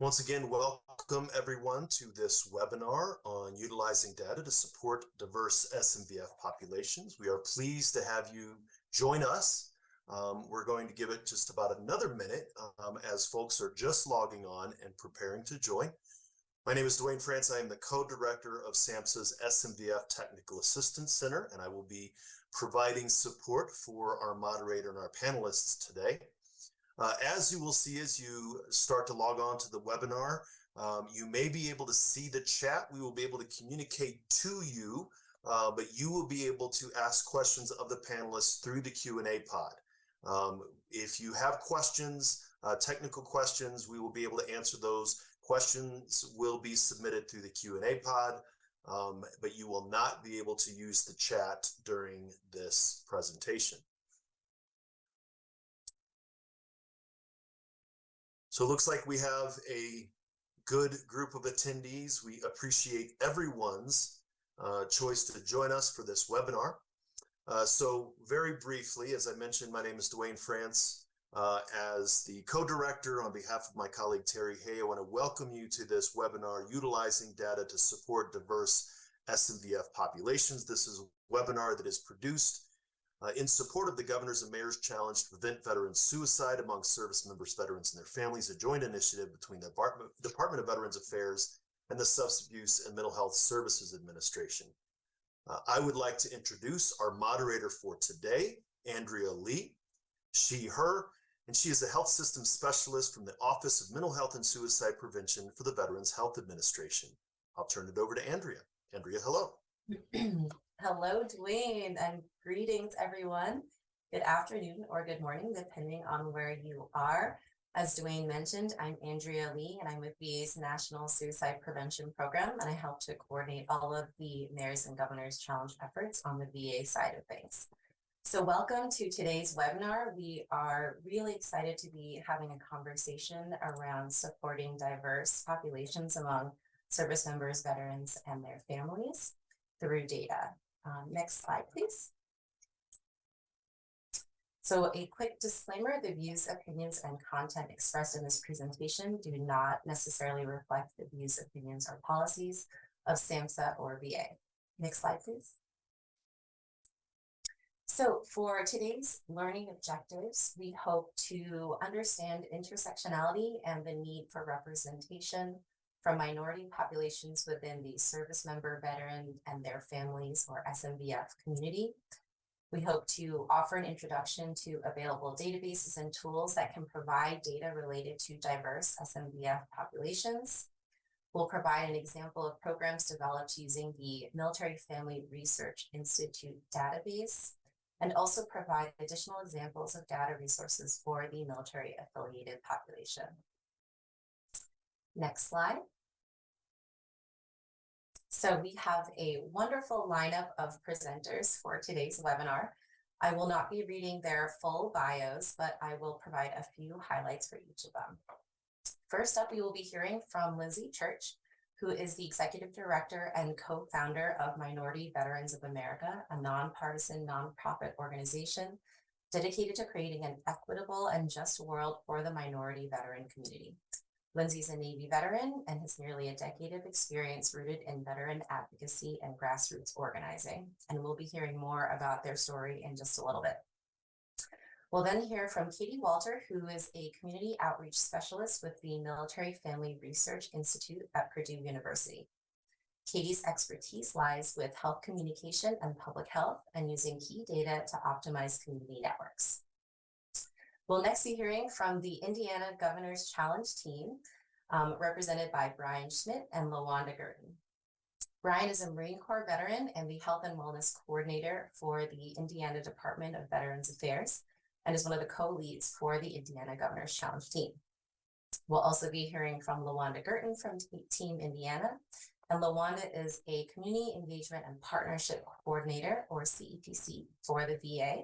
Once again, welcome everyone to this webinar on utilizing data to support diverse SMVF populations. We are pleased to have you join us. We're going to give it just about another minute as folks are just logging on and preparing to join. My name is Dwayne France. I am the co-director of SAMHSA's SMVF Technical Assistance Center, and I will be providing support for our moderator and our panelists today. As you will see as you start to log on to the webinar, you may be able to see the chat. We will be able to communicate to you, but you will be able to ask questions of the panelists through the Q&A pod. If you have questions, technical questions, we will be able to answer those. Questions will be submitted through the Q&A pod, but you will not be able to use the chat during this presentation. So it looks like we have a good group of attendees. We appreciate everyone's choice to join us for this webinar. So very briefly, as I mentioned, my name is Dwayne France. As the co-director on behalf of my colleague Terry Hay, I want to welcome you to this webinar, Utilizing Data to Support Diverse SMVF Populations. This is a webinar that is produced in support of the Governor's and Mayor's Challenge to Prevent Veteran Suicide Among Service Members, Veterans, and Their Families, a joint initiative between the Department of Veterans Affairs and the Substance Abuse and Mental Health Services Administration. I would like to introduce our moderator for today, Andrea Lee. She, her, and she is a health system specialist from the Office of Mental Health and Suicide Prevention for the Veterans Health Administration. I'll turn it over to Andrea. Andrea, hello. Hello, Dwayne, and greetings, everyone. Good afternoon or good morning, depending on where you are. As Dwayne mentioned, I'm Andrea Lee, and I'm with VA's National Suicide Prevention Program, and I help to coordinate all of the Mayor's and Governor's Challenge efforts on the VA side of things. So welcome to today's webinar. We are really excited to be having a conversation around supporting diverse populations among service members, veterans, and their families through data. Next slide, please. So a quick disclaimer, the views, opinions, and content expressed in this presentation do not necessarily reflect the views, opinions, or policies of SAMHSA or VA. Next slide, please. So for today's learning objectives, we hope to understand intersectionality and the need for representation from minority populations within the service member, veteran, and their families, or SMVF community. We hope to offer an introduction to available databases and tools that can provide data related to diverse SMVF populations. We'll provide an example of programs developed using the Military Family Research Institute database, and also provide additional examples of data resources for the military affiliated population. Next slide. So we have a wonderful lineup of presenters for today's webinar. I will not be reading their full bios, but I will provide a few highlights for each of them. First up, we will be hearing from Lindsay Church, who is the Executive Director and co-founder of Minority Veterans of America, a nonpartisan nonprofit organization dedicated to creating an equitable and just world for the minority veteran community. Lindsay's a Navy veteran and has nearly a decade of experience rooted in veteran advocacy and grassroots organizing, and we'll be hearing more about their story in just a little bit. We'll then hear from Katie Walter, who is a community outreach specialist with the Military Family Research Institute at Purdue University. Katie's expertise lies with health communication and public health and using key data to optimize community networks. We'll next be hearing from the Indiana Governor's Challenge team, represented by Brian Schmidt and LaWanda Gurton. Brian is a Marine Corps veteran and the Health and Wellness Coordinator for the Indiana Department of Veterans Affairs, and is one of the co-leads for the Indiana Governor's Challenge team. We'll also be hearing from LaWanda Gurton from Team Indiana, and LaWanda is a Community Engagement and Partnership Coordinator, or CEPC, for the VA.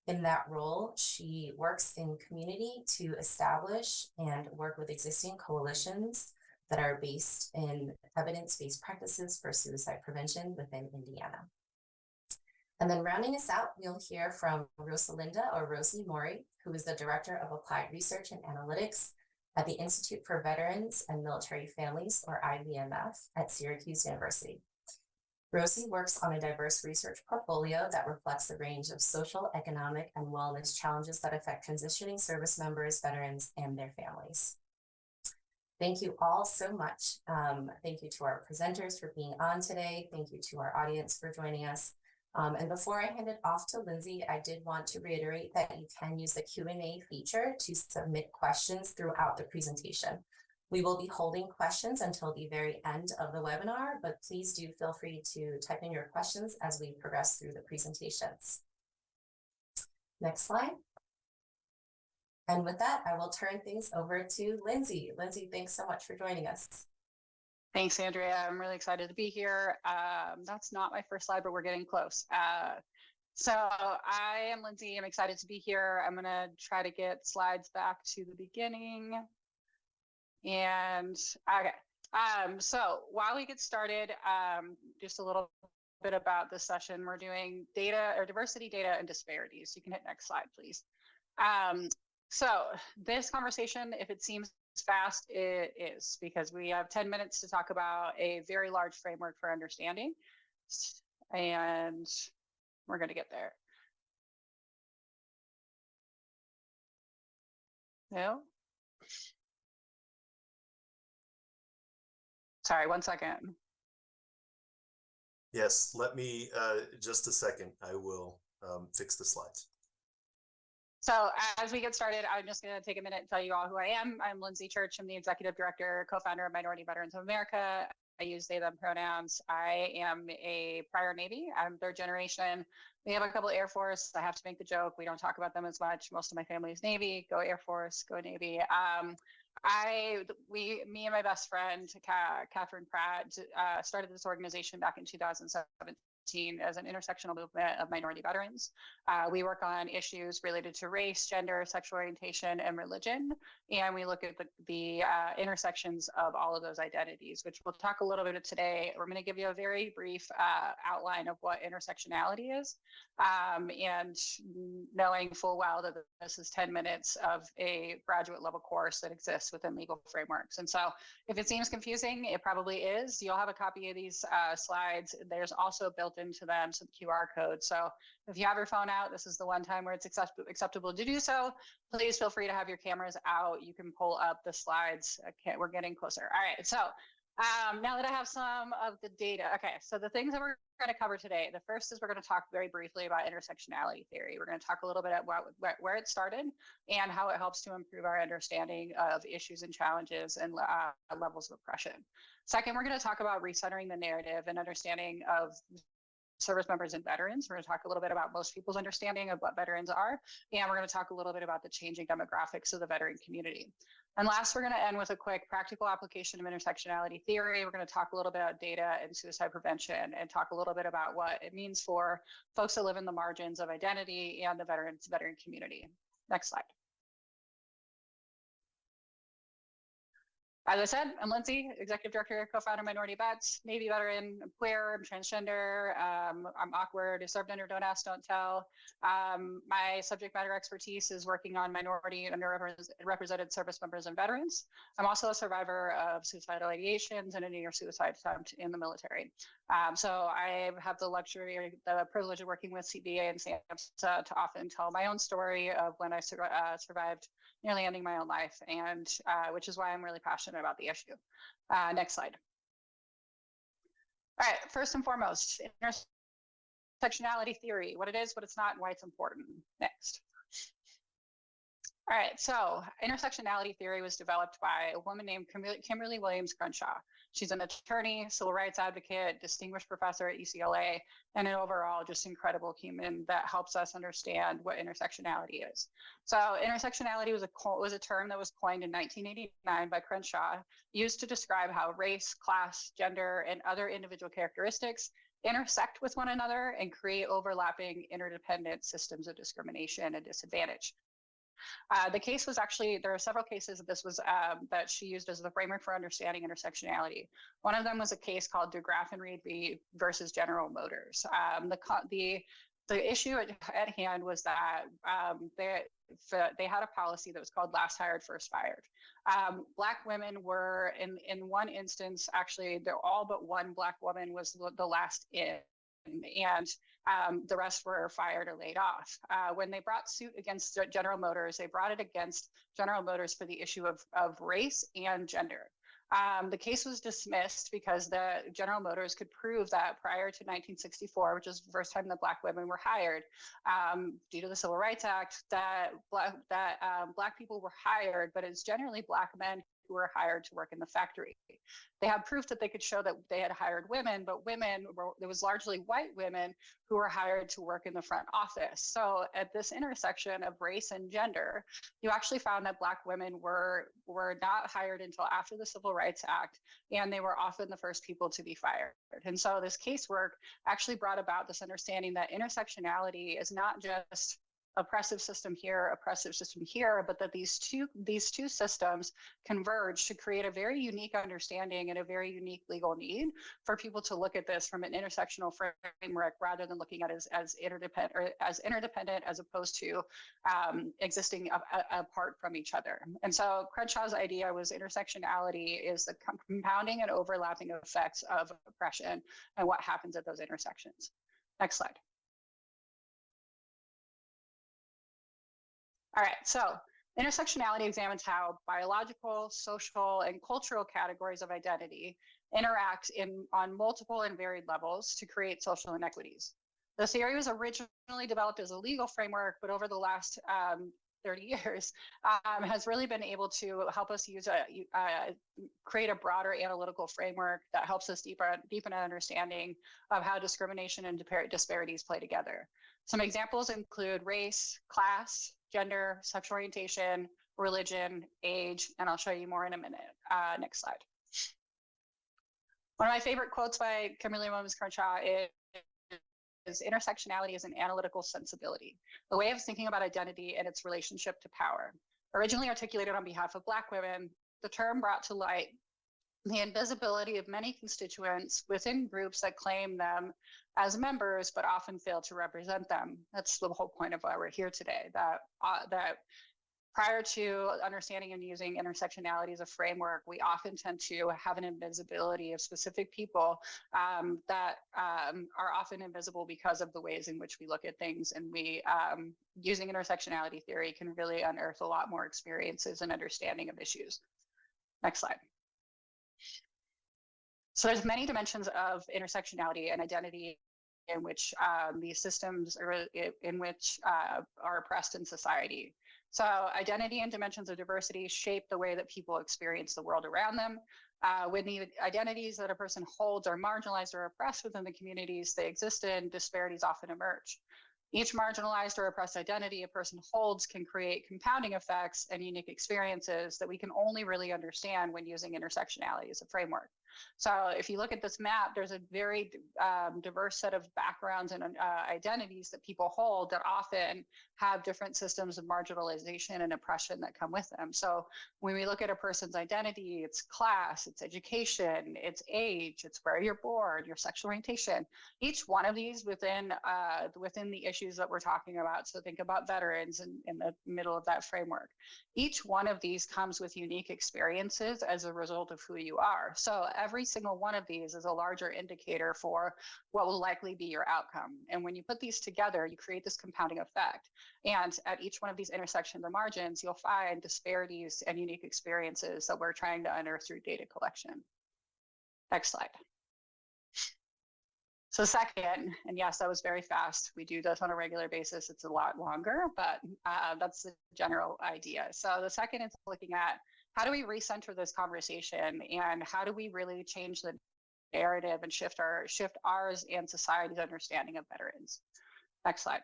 In that role, she works in community to establish and work with existing coalitions that are based in evidence-based practices for suicide prevention within Indiana. And then rounding us out, we'll hear from Rosalinda or Rosie Mori, who is the Director of Applied Research and Analytics at the Institute for Veterans and Military Families, or IVMF, at Syracuse University. Rosie works on a diverse research portfolio that reflects the range of social, economic, and wellness challenges that affect transitioning service members, veterans, and their families. Thank you all so much. Thank you to our presenters for being on today. Thank you to our audience for joining us. And before I hand it off to Lindsay, I did want to reiterate that you can use the Q&A feature to submit questions throughout the presentation. We will be holding questions until the very end of the webinar, but please do feel free to type in your questions as we progress through the presentations. Next slide. And with that, I will turn things over to Lindsay. Lindsay, thanks so much for joining us. Thanks, Andrea. I'm really excited to be here. That's not my first slide, but we're getting close. So I am Lindsay. I'm excited to be here. I'm going to try to get slides back to the beginning. And okay. So while we get started, just a little bit about this session. We're doing data or diversity, data, and disparities. You can hit next slide, please. So this conversation, if it seems fast, it is, because we have 10 minutes to talk about a very large framework for understanding, and we're going to get there. No? Sorry, 1 second. Yes, let me, just a second. I will fix the slides. So as we get started, I'm just going to take a minute and tell you all who I am. I'm Lindsay Church. I'm the executive director, co-founder of Minority Veterans of America. I use they, them pronouns. I am a prior Navy. I'm third generation. We have a couple Air Force. I have to make the joke. We don't talk about them as much. Most of my family is Navy. Go Air Force, go Navy. Me and my best friend, Catherine Pratt, started this organization back in 2017 as an intersectional movement of minority veterans. We work on issues related to race, gender, sexual orientation, and religion. And we look at the intersections of all of those identities, which we'll talk a little bit of today. We're going to give you a very brief outline of what intersectionality is, and knowing full well that this is 10 minutes of a graduate level course that exists within legal frameworks. And so if it seems confusing, it probably is. You'll have a copy of these slides. There's also built into them some QR codes. So if you have your phone out, this is the one time where it's acceptable to do so. Please feel free to have your cameras out. You can pull up the slides. Okay, we're getting closer. All right, so now that I have some of the data, okay, so the things that we're going to cover today, the first is we're going to talk very briefly about intersectionality theory. We're going to talk a little bit about where it started and how it helps to improve our understanding of issues and challenges and levels of oppression. Second, we're going to talk about recentering the narrative and understanding of service members and veterans. We're going to talk a little bit about most people's understanding of what veterans are, and we're going to talk a little bit about the changing demographics of the veteran community. And last, we're going to end with a quick practical application of intersectionality theory. We're going to talk a little bit about data and suicide prevention and talk a little bit about what it means for folks that live in the margins of identity and the veteran community. Next slide. As I said, I'm Lindsay, executive director, co-founder, Minority Vets, Navy veteran, I'm queer, I'm transgender, I'm awkward, I served under Don't Ask, Don't Tell. My subject matter expertise is working on minority and underrepresented service members and veterans. I'm also a survivor of suicidal ideations and a near suicide attempt in the military. So I have the privilege of working with CBA and SAMHSA to often tell my own story of when I survived nearly ending my own life, and which is why I'm really passionate about the issue. Next slide. All right, first and foremost, intersectionality theory, what it is, what it's not, and why it's important. Next. All right, so intersectionality theory was developed by a woman named Kimberly Williams Crenshaw. She's an attorney, civil rights advocate, distinguished professor at UCLA, and an overall just incredible human that helps us understand what intersectionality is. So intersectionality was a term that was coined in 1989 by Crenshaw, used to describe how race, class, gender, and other individual characteristics intersect with one another and create overlapping interdependent systems of discrimination and disadvantage. The case was actually, there are several cases that this was that she used as the framework for understanding intersectionality. One of them was a case called DeGraff and Reed versus General Motors. The issue at hand was that they had a policy that was called last hired, first fired. Black women were, in one instance, actually, all but one Black woman was the last in. And the rest were fired or laid off. When they brought suit against General Motors, they brought it against General Motors for the issue of race and gender. The case was dismissed because the General Motors could prove that prior to 1964, which is the first time that Black women were hired, due to the Civil Rights Act, that Black people were hired, but it's generally Black men who were hired to work in the factory. They had proof that they could show that they had hired women, but there was largely white women who were hired to work in the front office. So at this intersection of race and gender, you actually found that Black women were not hired until after the Civil Rights Act, and they were often the first people to be fired. And so this casework actually brought about this understanding that intersectionality is not just oppressive system here, but that these two systems converge to create a very unique understanding and a very unique legal need for people to look at this from an intersectional framework rather than looking at it as interdependent as opposed to existing apart from each other. And so Crenshaw's idea was intersectionality is the compounding and overlapping effects of oppression and what happens at those intersections. Next slide. All right, so intersectionality examines how biological, social, and cultural categories of identity interact on multiple and varied levels to create social inequities. The theory was originally developed as a legal framework, but over the last 30 years has really been able to help us create a broader analytical framework that helps us deepen our understanding of how discrimination and disparities play together. Some examples include race, class, gender, sexual orientation, religion, age, and I'll show you more in a minute. Next slide. One of my favorite quotes by Kimberly Williams Crenshaw is intersectionality is an analytical sensibility, a way of thinking about identity and its relationship to power. Originally articulated on behalf of Black women, the term brought to light the invisibility of many constituents within groups that claim them as members, but often fail to represent them. That's the whole point of why we're here today, that prior to understanding and using intersectionality as a framework, we often tend to have an invisibility of specific people that are often invisible because of the ways in which we look at things. And we, using intersectionality theory can really unearth a lot more experiences and understanding of issues. Next slide. So there's many dimensions of intersectionality and identity in which these systems are oppressed in society. So identity and dimensions of diversity shape the way that people experience the world around them. When the identities that a person holds are marginalized or oppressed within the communities they exist in, disparities often emerge. Each marginalized or oppressed identity a person holds can create compounding effects and unique experiences that we can only really understand when using intersectionality as a framework. So if you look at this map, there's a very diverse set of backgrounds and identities that people hold that often have different systems of marginalization and oppression that come with them. So when we look at a person's identity, it's class, it's education, it's age, it's where you're born, your sexual orientation. Each one of these within the issues that we're talking about. So think about veterans in the middle of that framework. Each one of these comes with unique experiences as a result of who you are. So every single one of these is a larger indicator for what will likely be your outcome. And when you put these together, you create this compounding effect. And at each one of these intersections or margins, you'll find disparities and unique experiences that we're trying to unearth through data collection. Next slide. So second, and yes, that was very fast. We do this on a regular basis. It's a lot longer, but that's the general idea. So the second is looking at how do we recenter this conversation and how do we really change the narrative and shift ours and society's understanding of veterans. Next slide.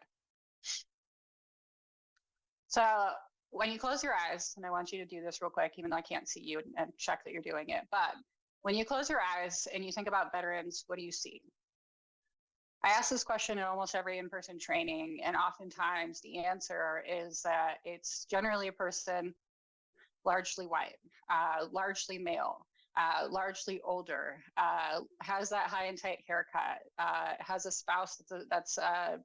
So when you close your eyes, and I want you to do this real quick, even though I can't see you, and check that you're doing it, but when you close your eyes and you think about veterans, what do you see? I ask this question in almost every in-person training, and oftentimes the answer is that it's generally a person largely white, largely male, largely older, has that high and tight haircut, has a spouse that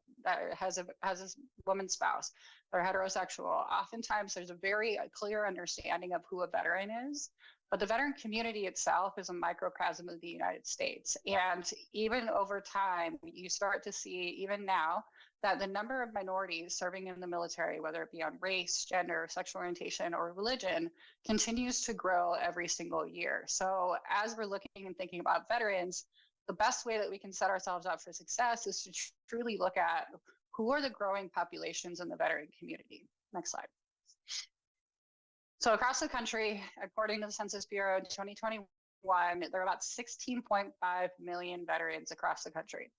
has a woman's spouse. They're heterosexual. Oftentimes, there's a very clear understanding of who a veteran is. But the veteran community itself is a microcosm of the United States. And even over time, you start to see, even now, that the number of minorities serving in the military, whether it be on race, gender, sexual orientation, or religion, continues to grow every single year. So as we're looking and thinking about veterans, the best way that we can set ourselves up for success is to truly look at who are the growing populations in the veteran community. Next slide. So across the country, according to the Census Bureau in 2021, there are about 16.5 million veterans across the country.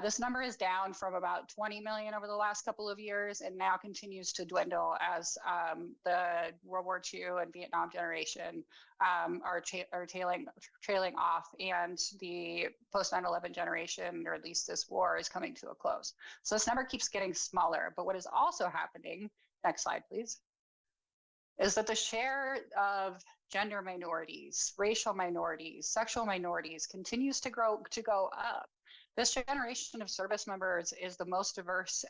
This number is down from about 20 million over the last couple of years and now continues to dwindle as the World War II and Vietnam generation are trailing off, and the post 9/11 generation, or at least this war, is coming to a close. So this number keeps getting smaller. But what is also happening, next slide, please, is that the share of gender minorities, racial minorities, sexual minorities continues to go up. This generation of service members is the most diverse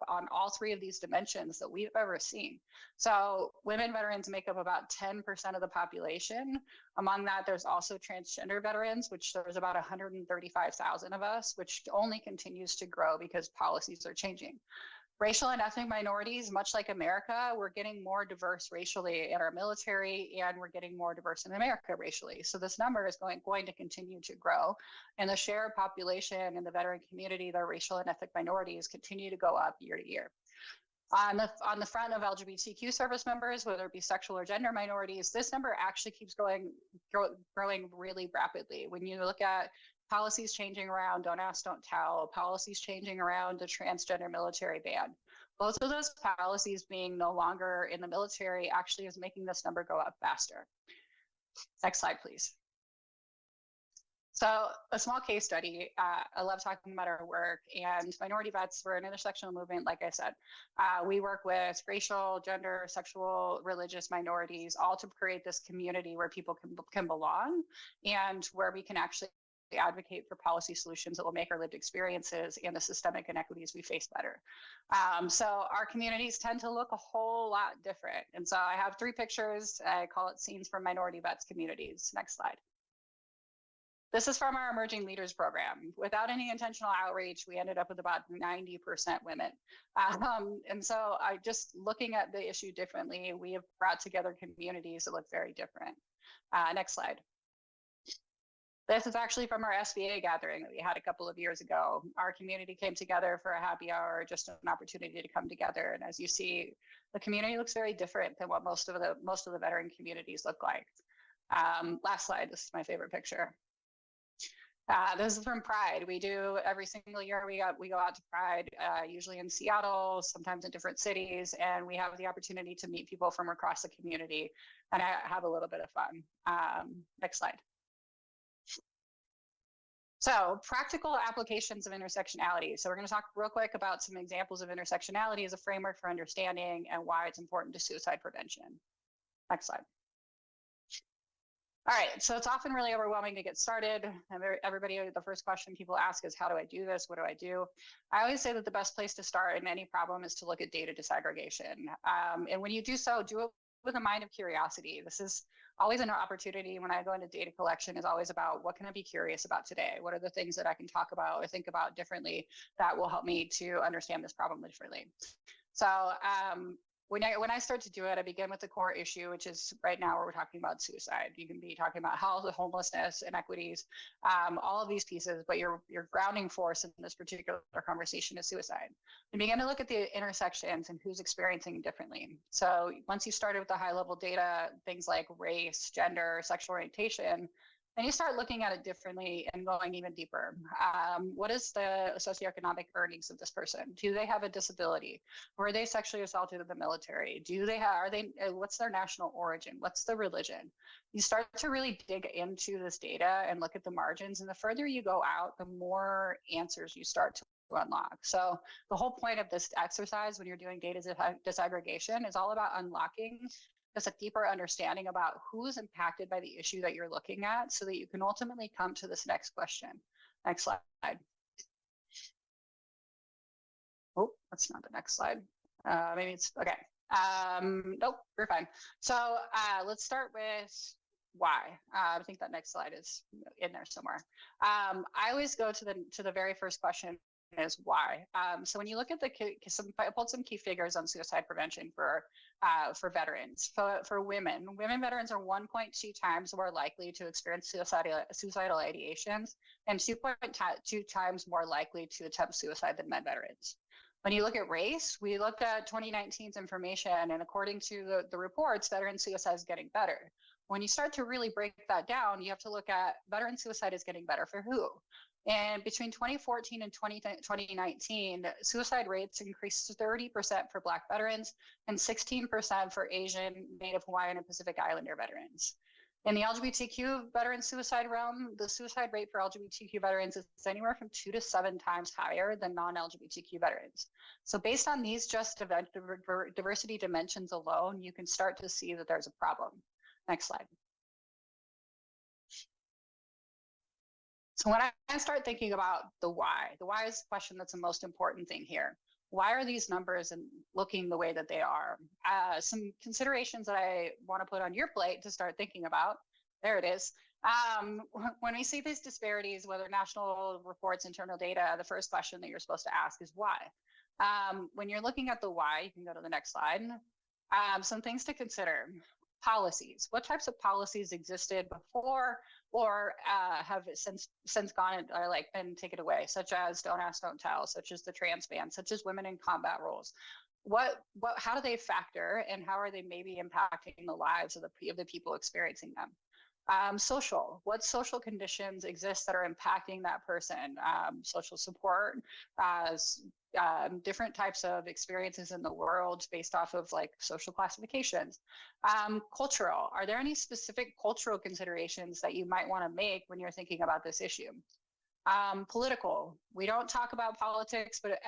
on all three of these dimensions that we've ever seen. So women veterans make up about 10% of the population. Among that, there's also transgender veterans, which there's about 135,000 of us, which only continues to grow because policies are changing. Racial and ethnic minorities, much like America, we're getting more diverse racially in our military, and we're getting more diverse in America racially. So this number is going to continue to grow. And the share of population in the veteran community, the racial and ethnic minorities, continue to go up year to year. On the front of LGBTQ service members, whether it be sexual or gender minorities, this number actually keeps growing really rapidly. When you look at policies changing around Don't Ask, Don't Tell, policies changing around the transgender military ban, both of those policies being no longer in the military actually is making this number go up faster. Next slide, please. So a small case study. I love talking about our work, and Minority Vets, we're an intersectional movement, like I said. We work with racial, gender, sexual, religious minorities, all to create this community where people can belong, and where we can actually advocate for policy solutions that will make our lived experiences and the systemic inequities we face better. So our communities tend to look a whole lot different. And so I have 3 pictures. I call it scenes from Minority Vets communities. Next slide. This is from our Emerging Leaders program. Without any intentional outreach, we ended up with about 90% women. And so just looking at the issue differently, we have brought together communities that look very different. Next slide. This is actually from our SBA gathering that we had a couple of years ago. Our community came together for a happy hour, just an opportunity to come together. And as you see, the community looks very different than what most of the veteran communities look like. Last slide. This is my favorite picture. This is from Pride. We do every single year. We go out to Pride, usually in Seattle, sometimes in different cities, and we have the opportunity to meet people from across the community and have a little bit of fun. Next slide. So practical applications of intersectionality. So we're going to talk real quick about some examples of intersectionality as a framework for understanding and why it's important to suicide prevention. Next slide. All right, so it's often really overwhelming to get started. Everybody, the first question people ask is, how do I do this? What do I do? I always say that the best place to start in any problem is to look at data disaggregation. And when you do so, do it with a mind of curiosity. This is always an opportunity when I go into data collection, is always about what can I be curious about today? What are the things that I can talk about or think about differently that will help me to understand this problem differently? So when I start to do it, I begin with the core issue, which is right now where we're talking about suicide. You can be talking about health, homelessness, inequities, all of these pieces, but your grounding force in this particular conversation is suicide. And begin to look at the intersections and who's experiencing differently. So once you started with the high level data, things like race, gender, sexual orientation, then you start looking at it differently and going even deeper. What is the socioeconomic earnings of this person? Do they have a disability? Were they sexually assaulted in the military? What's their national origin? What's the religion? You start to really dig into this data and look at the margins. And the further you go out, the more answers you start to unlock. So the whole point of this exercise when you're doing data disaggregation is all about unlocking just a deeper understanding about who's impacted by the issue that you're looking at so that you can ultimately come to this next question. Next slide. Oh, that's not the next slide. Maybe it's okay. Nope, we're fine. So let's start with why. I think that next slide is in there somewhere. I always go to the very first question is why. So when you look at I pulled some key figures on suicide prevention for veterans. For women veterans are 1.2 times more likely to experience suicidal ideations and 2.2 times more likely to attempt suicide than men veterans. When you look at race, we looked at 2019's information, and according to the reports, veteran suicide is getting better. When you start to really break that down, you have to look at veteran suicide is getting better for who? And between 2014 and 2019, suicide rates increased 30% for Black veterans and 16% for Asian, Native Hawaiian, and Pacific Islander veterans. In the LGBTQ veteran suicide realm, the suicide rate for LGBTQ veterans is anywhere from 2 to 7 times higher than non-LGBTQ veterans. So based on these just diversity dimensions alone, you can start to see that there's a problem. Next slide. So when I start thinking about the why is the question that's the most important thing here. Why are these numbers and looking the way that they are? Some considerations that I want to put on your plate to start thinking about. There it is. When we see these disparities, whether national reports, internal data, the first question that you're supposed to ask is why. When you're looking at the why, you can go to the next slide. Some things to consider. Policies. What types of policies existed before or have since gone or like been taken away, such as don't ask, don't tell, such as the trans ban, such as women in combat roles? How do they factor, and how are they maybe impacting the lives of the people experiencing them? What social conditions exist that are impacting that person? Social support, different types of experiences in the world based off of like social classifications. Cultural, are there any specific cultural considerations that you might want to make when you're thinking about this issue? Political, we don't talk about politics, but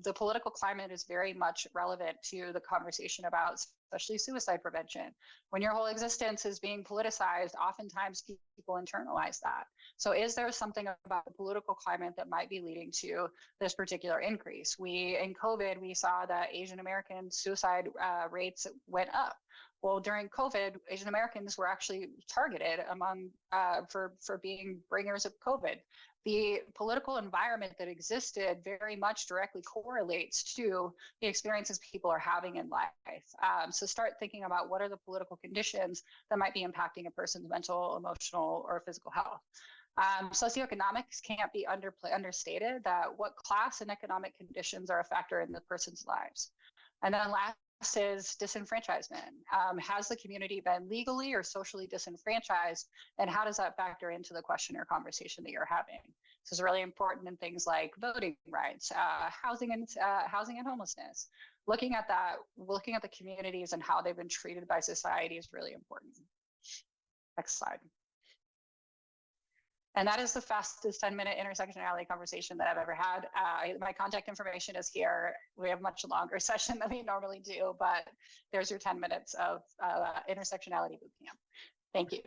the political climate is very much relevant to the conversation about especially suicide prevention. When your whole existence is being politicized, oftentimes people internalize that. So is there something about the political climate that might be leading to this particular increase? In COVID, we saw that Asian American suicide rates went up. Well, during COVID, Asian Americans were actually targeted for being bringers of COVID. The political environment that existed very much directly correlates to the experiences people are having in life. So start thinking about what are the political conditions that might be impacting a person's mental, emotional, or physical health. Socioeconomics can't be understated, that what class and economic conditions are a factor in the person's lives. And then last is disenfranchisement. Has the community been legally or socially disenfranchised, and how does that factor into the question or conversation that you're having? This is really important in things like voting rights, housing and homelessness. Looking at the communities and how they've been treated by society is really important. Next slide. And that is the fastest 10-minute intersectionality conversation that I've ever had. My contact information is here. We have a much longer session than we normally do, but there's your 10 minutes of intersectionality bootcamp. Thank you.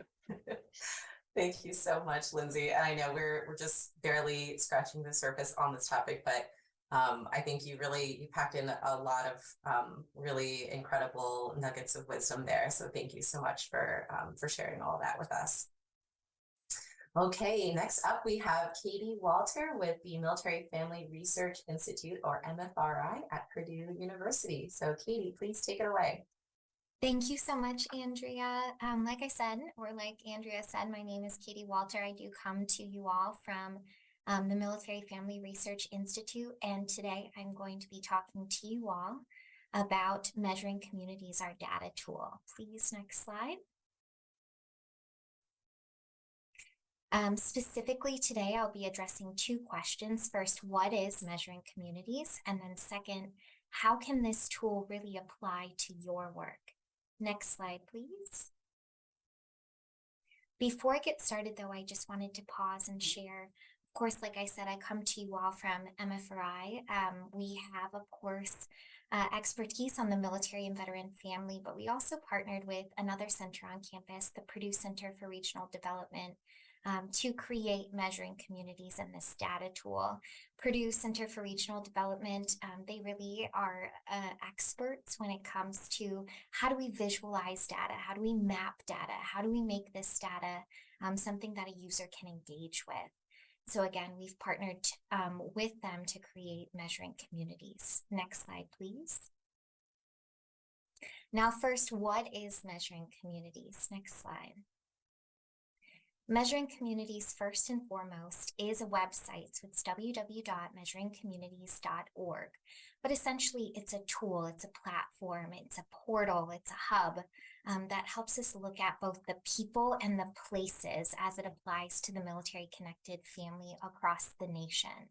Thank you so much, Lindsay. And I know we're just barely scratching the surface on this topic, but I think you packed in a lot of really incredible nuggets of wisdom there. So thank you so much for sharing all of that with us. Okay, next up we have Katie Walter with the Military Family Research Institute, or MFRI, at Purdue University. So Katie, please take it away. Thank you so much, Andrea. Like I said, or like Andrea said, my name is Katie Walter. I do come to you all from the Military Family Research Institute, and today I'm going to be talking to you all about Measuring Communities, our data tool. Please, next slide. Specifically today, I'll be addressing 2 questions. First, what is Measuring Communities? And then second, how can this tool really apply to your work? Next slide, please. Before I get started, though, I just wanted to pause and share. Of course, like I said, I come to you all from MFRI. We have, of course, expertise on the military and veteran family, but we also partnered with another center on campus, the Purdue Center for Regional Development, to create measuring communities in this data tool. Purdue Center for Regional Development, they really are experts when it comes to how do we visualize data, how do we map data, how do we make this data something that a user can engage with. So again, we've partnered with them to create measuring communities. Next slide, please. Now, first, what is measuring communities? Next slide. Measuring Communities, first and foremost, is a website. So it's www.measuringcommunities.org. But essentially, it's a tool, it's a platform, it's a portal, it's a hub that helps us look at both the people and the places as it applies to the military-connected family across the nation.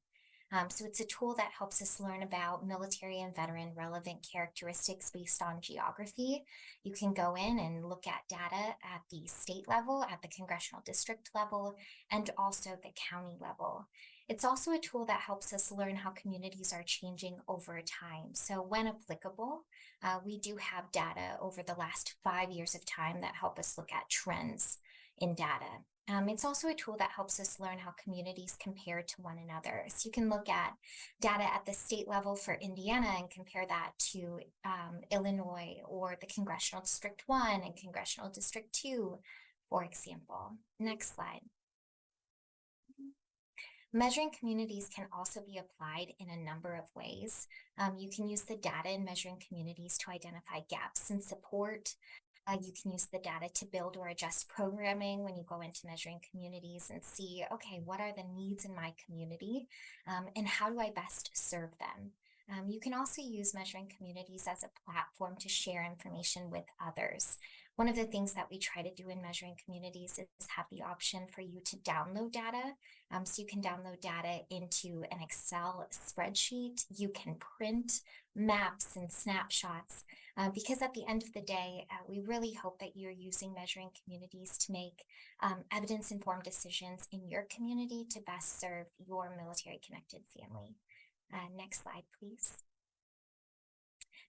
So it's a tool that helps us learn about military and veteran relevant characteristics based on geography. You can go in and look at data at the state level, at the congressional district level, and also the county level. It's also a tool that helps us learn how communities are changing over time. So when applicable, we do have data over the last 5 years of time that help us look at trends in data. It's also a tool that helps us learn how communities compare to one another. So you can look at data at the state level for Indiana and compare that to Illinois or the Congressional District 1 and Congressional District 2, for example. Next slide. Measuring communities can also be applied in a number of ways. You can use the data in measuring communities to identify gaps in support. You can use the data to build or adjust programming when you go into measuring communities and see, okay, what are the needs in my community and how do I best serve them? You can also use measuring communities as a platform to share information with others. One of the things that we try to do in measuring communities is have the option for you to download data. So you can download data into an Excel spreadsheet. You can print maps and snapshots because at the end of the day, we really hope that you're using measuring communities to make evidence-informed decisions in your community to best serve your military-connected family. Next slide, please.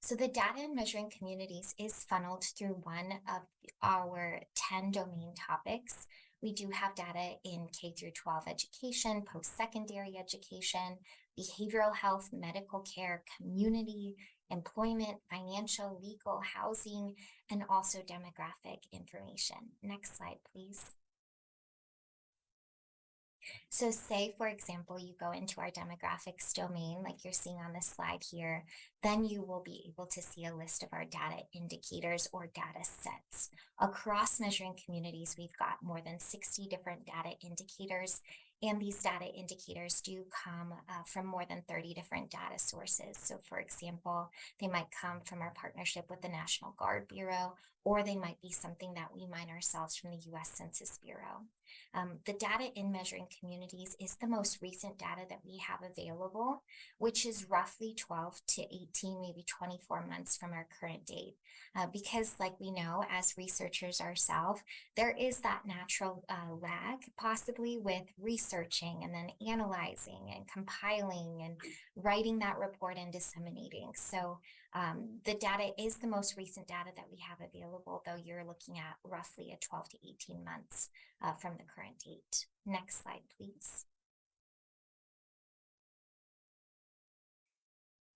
So the data in measuring communities is funneled through one of our 10 domain topics. We do have data in K through 12 education, post-secondary education, behavioral health, medical care, community, employment, financial, legal, housing, and also demographic information. Next slide, please. So say, for example, you go into our demographics domain, like you're seeing on this slide here, then you will be able to see a list of our data indicators or data sets. Across measuring communities, we've got more than 60 different data indicators, and these data indicators do come from more than 30 different data sources. So for example, they might come from our partnership with the National Guard Bureau, or they might be something that we mine ourselves from the US Census Bureau. The data in measuring communities is the most recent data that we have available, which is roughly 12 to 18, maybe 24 months from our current date. Because like we know as researchers ourselves, there is that natural lag possibly with researching and then analyzing and compiling and writing that report and disseminating. So the data is the most recent data that we have available, though you're looking at roughly a 12 to 18 months from the current date. Next slide, please.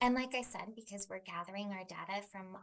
And like I said, because we're gathering our data from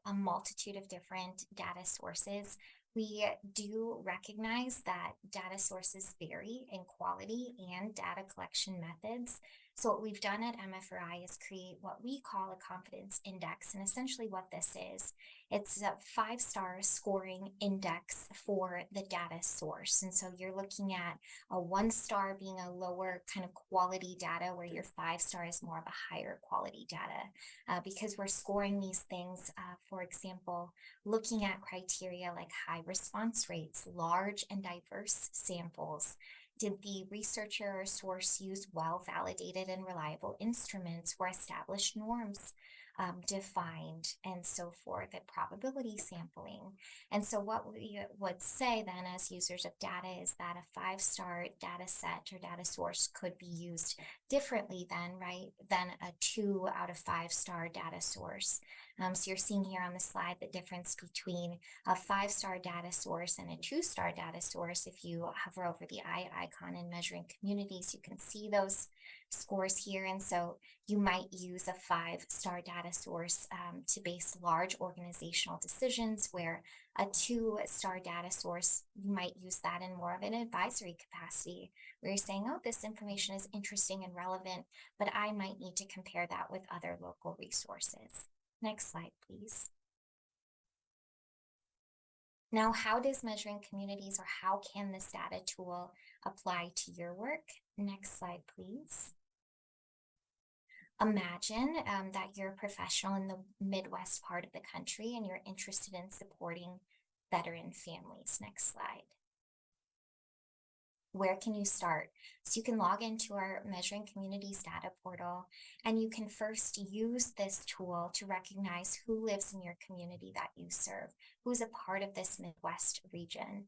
a multitude of different data sources, we do recognize that data sources vary in quality and data collection methods. So what we've done at MFRI is create what we call a confidence index. And essentially what this is, it's a 5-star scoring index for the data source. And so you're looking at a 1-star being a lower kind of quality data, where your 5-star is more of a higher quality data, because we're scoring these things, for example, looking at criteria like high response rates, large and diverse samples. Did the researcher or source use well-validated and reliable instruments or established norms? defined, and so forth at probability sampling. And so what we would say then as users of data is that a 5-star data set or data source could be used differently then, right, than a 2 out of 5-star data source. So you're seeing here on the slide the difference between a 5-star data source and a 2-star data source. If you hover over the eye icon in measuring communities, you can see those scores here. And so you might use a 5-star data source to base large organizational decisions, where a 2-star data source, you might use that in more of an advisory capacity, where you're saying, oh, this information is interesting and relevant, but I might need to compare that with other local resources. Next slide, please. Now, how does measuring communities, or how can this data tool apply to your work? Next slide, please. Imagine that you're a professional in the Midwest part of the country and you're interested in supporting veteran families. Next slide. Where can you start? So you can log into our Measuring Communities data portal, and you can first use this tool to recognize who lives in your community that you serve, who's a part of this Midwest region.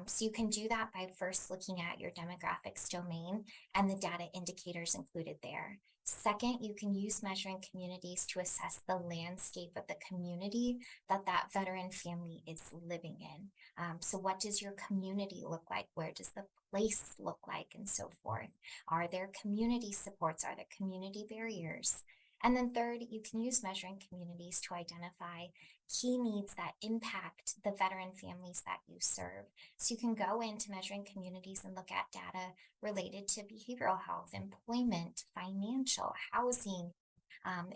So you can do that by first looking at your demographics domain and the data indicators included there. Second, you can use Measuring Communities to assess the landscape of the community that that veteran family is living in. So what does your community look like? Where does the place look like, and so forth? Are there community supports? Are there community barriers? And then third, you can use Measuring Communities to identify key needs that impact the veteran families that you serve. So you can go into Measuring Communities and look at data related to behavioral health, employment, financial, housing,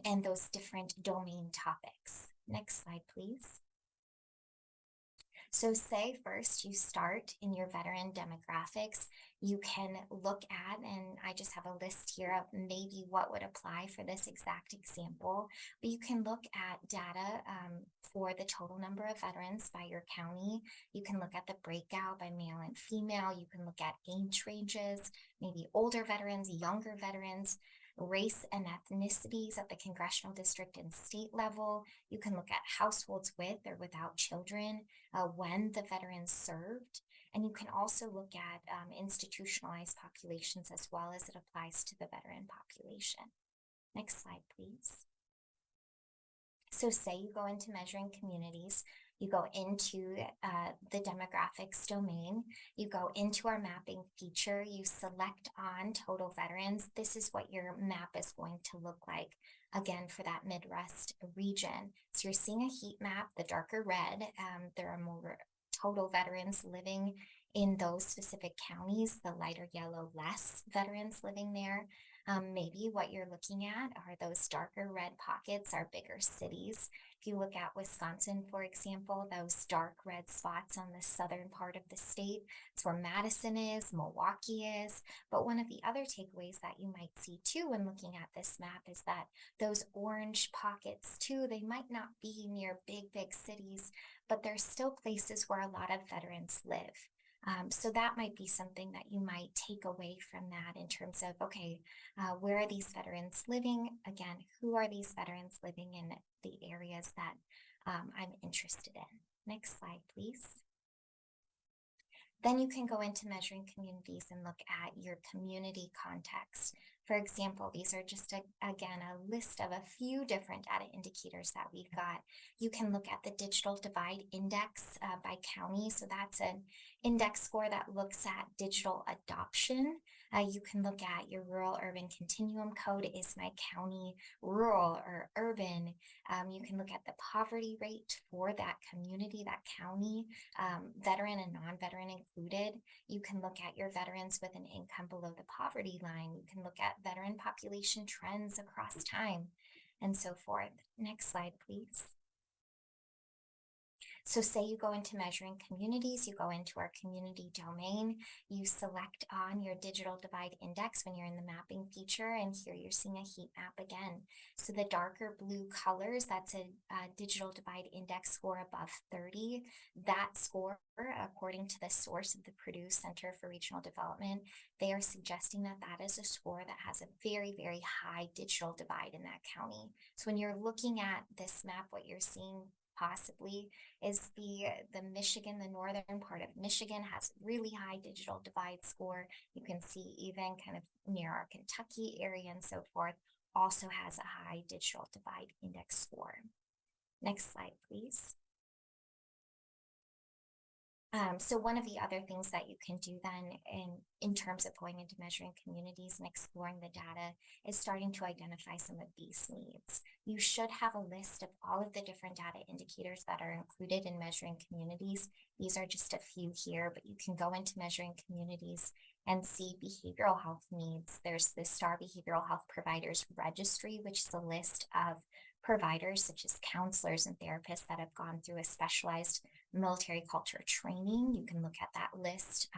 and those different domain topics. Next slide, please. So say first you start in your veteran demographics, you can look at, and I just have a list here of maybe what would apply for this exact example, but you can look at data for the total number of veterans by your county. You can look at the breakout by male and female. You can look at age ranges, maybe older veterans, younger veterans, race and ethnicities at the congressional district and state level. You can look at households with or without children, when the veterans served. And you can also look at institutionalized populations as well as it applies to the veteran population. Next slide, please. So say you go into Measuring Communities, you go into the demographics domain, you go into our mapping feature, you select on total veterans. This is what your map is going to look like, again, for that Midwest region. So you're seeing a heat map, the darker red, there are more total veterans living in those specific counties, the lighter yellow, less veterans living there. Maybe what you're looking at are those darker red pockets are bigger cities. If you look at Wisconsin, for example, those dark red spots on the southern part of the state, it's where Madison is, Milwaukee is. But one of the other takeaways that you might see too when looking at this map is that those orange pockets too, they might not be near big cities, but there's still places where a lot of veterans live. So that might be something that you might take away from that in terms of, okay, where are these veterans living? Again, who are these veterans living in the areas that I'm interested in? Next slide, please. Then you can go into Measuring Communities and look at your community context. For example, these are just, again, a list of a few different data indicators that we've got. You can look at the Digital Divide Index by county. So that's an index score that looks at digital adoption. You can look at your rural-urban continuum code. Is my county rural or urban? You can look at the poverty rate for that community, that county, veteran and non-veteran included. You can look at your veterans with an income below the poverty line. You can look at veteran population trends across time, and so forth. Next slide, please. So say you go into measuring communities, you go into our community domain, you select on your digital divide index when you're in the mapping feature, and here you're seeing a heat map again. So the darker blue colors, that's a digital divide index score above 30. That score, according to the source of the Purdue Center for Regional Development, they are suggesting that that is a score that has a very, very high digital divide in that county. So when you're looking at this map, what you're seeing possibly is the Michigan, the northern part of Michigan has really high digital divide score. You can see even kind of near our Kentucky area and so forth also has a high digital divide index score. Next slide, please. So one of the other things that you can do then in terms of going into measuring communities and exploring the data is starting to identify some of these needs. You should have a list of all of the different data indicators that are included in measuring communities. These are just a few here, but you can go into measuring communities and see behavioral health needs. There's the STAR Behavioral Health Providers Registry, which is a list of providers such as counselors and therapists that have gone through a specialized military culture training. You can look at that list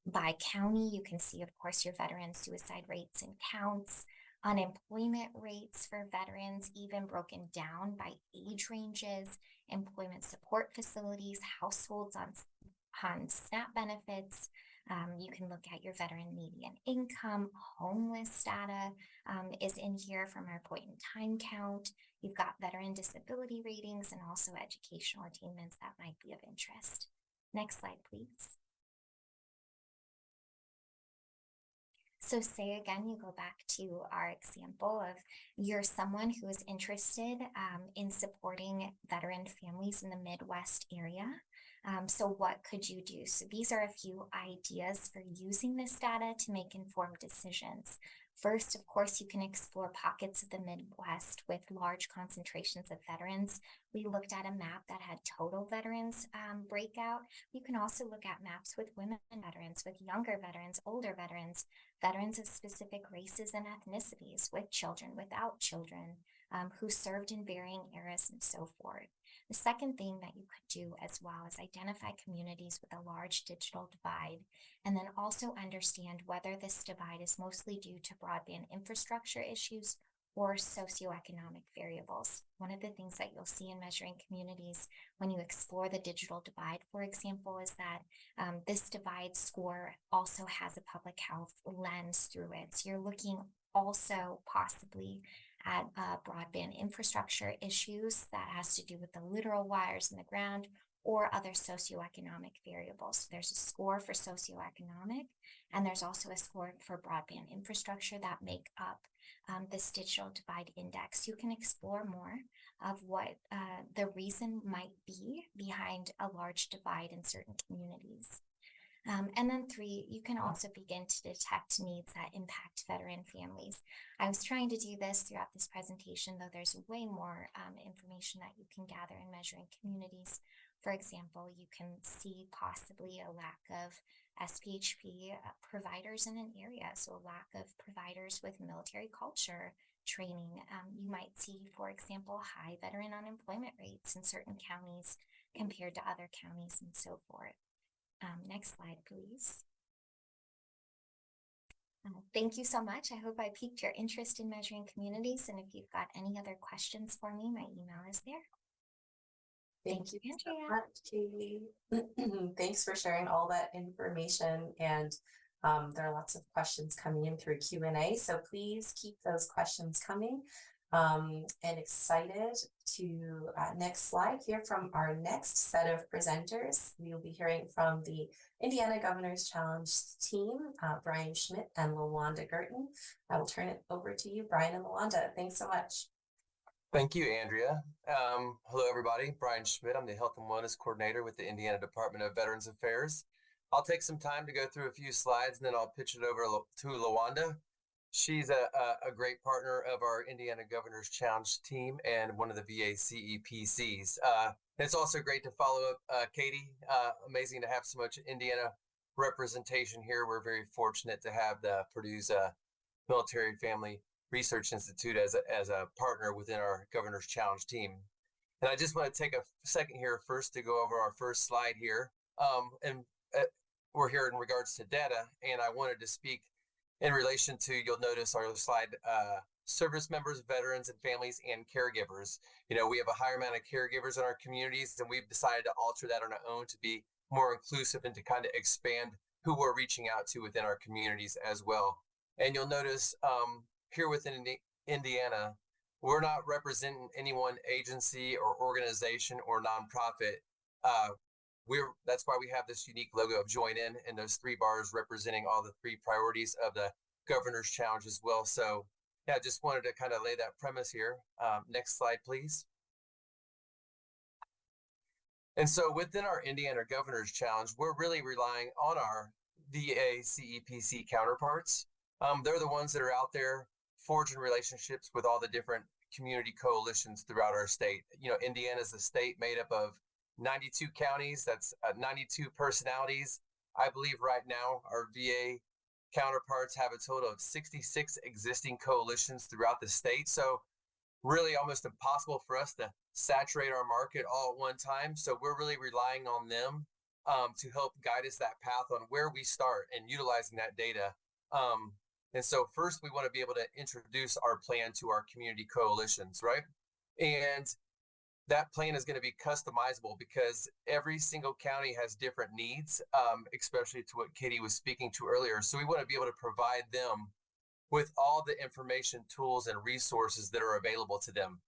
by county. You can see, of course, your veteran suicide rates and counts, unemployment rates for veterans, even broken down by age ranges, employment support facilities, households on SNAP benefits. You can look at your veteran median income, homeless data is in here from our point in time count. You've got veteran disability ratings and also educational attainments that might be of interest. Next slide, please. So say again, you go back to our example of you're someone who is interested in supporting veteran families in the Midwest area. So what could you do? So these are a few ideas for using this data to make informed decisions. First, of course, you can explore pockets of the Midwest with large concentrations of veterans. We looked at a map that had total veterans breakout. You can also look at maps with women veterans, with younger veterans, older veterans, veterans of specific races and ethnicities, with children, without children, who served in varying eras and so forth. The second thing that you could do as well is identify communities with a large digital divide, and then also understand whether this divide is mostly due to broadband infrastructure issues or socioeconomic variables. One of the things that you'll see in measuring communities when you explore the digital divide, for example, is that this divide score also has a public health lens through it. So you're looking also possibly at broadband infrastructure issues that has to do with the literal wires in the ground or other socioeconomic variables. So there's a score for socioeconomic, and there's also a score for broadband infrastructure that make up this digital divide index. You can explore more of what the reason might be behind a large divide in certain communities. And then 3, you can also begin to detect needs that impact veteran families. I was trying to do this throughout this presentation, though there's way more information that you can gather in measuring communities. For example, you can see possibly a lack of SPHP providers in an area, so a lack of providers with military culture training. You might see, for example, high veteran unemployment rates in certain counties compared to other counties and so forth. Next slide, please. Thank you so much. I hope I piqued your interest in measuring communities. And if you've got any other questions for me, my email is there. Thank you Andrea. so much, Katie. Thanks for sharing all that information. And there are lots of questions coming in through Q&A. So please keep those questions coming. And excited to next slide hear from our next set of presenters. We will be hearing from the Indiana Governor's Challenge team, Brian Schmidt and LaWanda Girton. I will turn it over to you, Brian and LaWanda. Thanks so much. Thank you, Andrea. Hello, everybody. Brian Schmidt. I'm the Health and Wellness Coordinator with the Indiana Department of Veterans Affairs. I'll take some time to go through a few slides, and then I'll pitch it over to LaWanda. She's a great partner of our Indiana Governor's Challenge team and one of the VA CEPCs. It's also great to follow up Katie. Amazing to have so much Indiana representation here. We're very fortunate to have the Purdue's Military Family Research Institute as a partner within our Governor's Challenge team. And I just want to take a second here first to go over our first slide here. And we're here in regards to data, and I wanted to speak in relation to, you'll notice our slide, service members, veterans, and families and caregivers. You know, we have a higher amount of caregivers in our communities, and we've decided to alter that on our own to be more inclusive and to kind of expand who we're reaching out to within our communities as well. And you'll notice here within Indiana, we're not representing any one agency or organization or nonprofit. That's why we have this unique logo of Join In, and those 3 bars representing all the 3 priorities of the Governor's Challenge as well. So yeah, I just wanted to kind of lay that premise here. Next slide, please. And so within our Indiana Governor's Challenge, we're really relying on our VA CEPC counterparts. They're the ones that are out there forging relationships with all the different community coalitions throughout our state. You know, Indiana is a state made up of 92 counties. That's 92 personalities. I believe right now our VA counterparts have a total of 66 existing coalitions throughout the state. So really almost impossible for us to saturate our market all at one time. So we're really relying on them to help guide us that path on where we start and utilizing that data. And so first we want to be able to introduce our plan to our community coalitions, right? And that plan is going to be customizable because every single county has different needs, especially to what Katie was speaking to earlier. So we want to be able to provide them with all the information, tools, and resources that are available to them.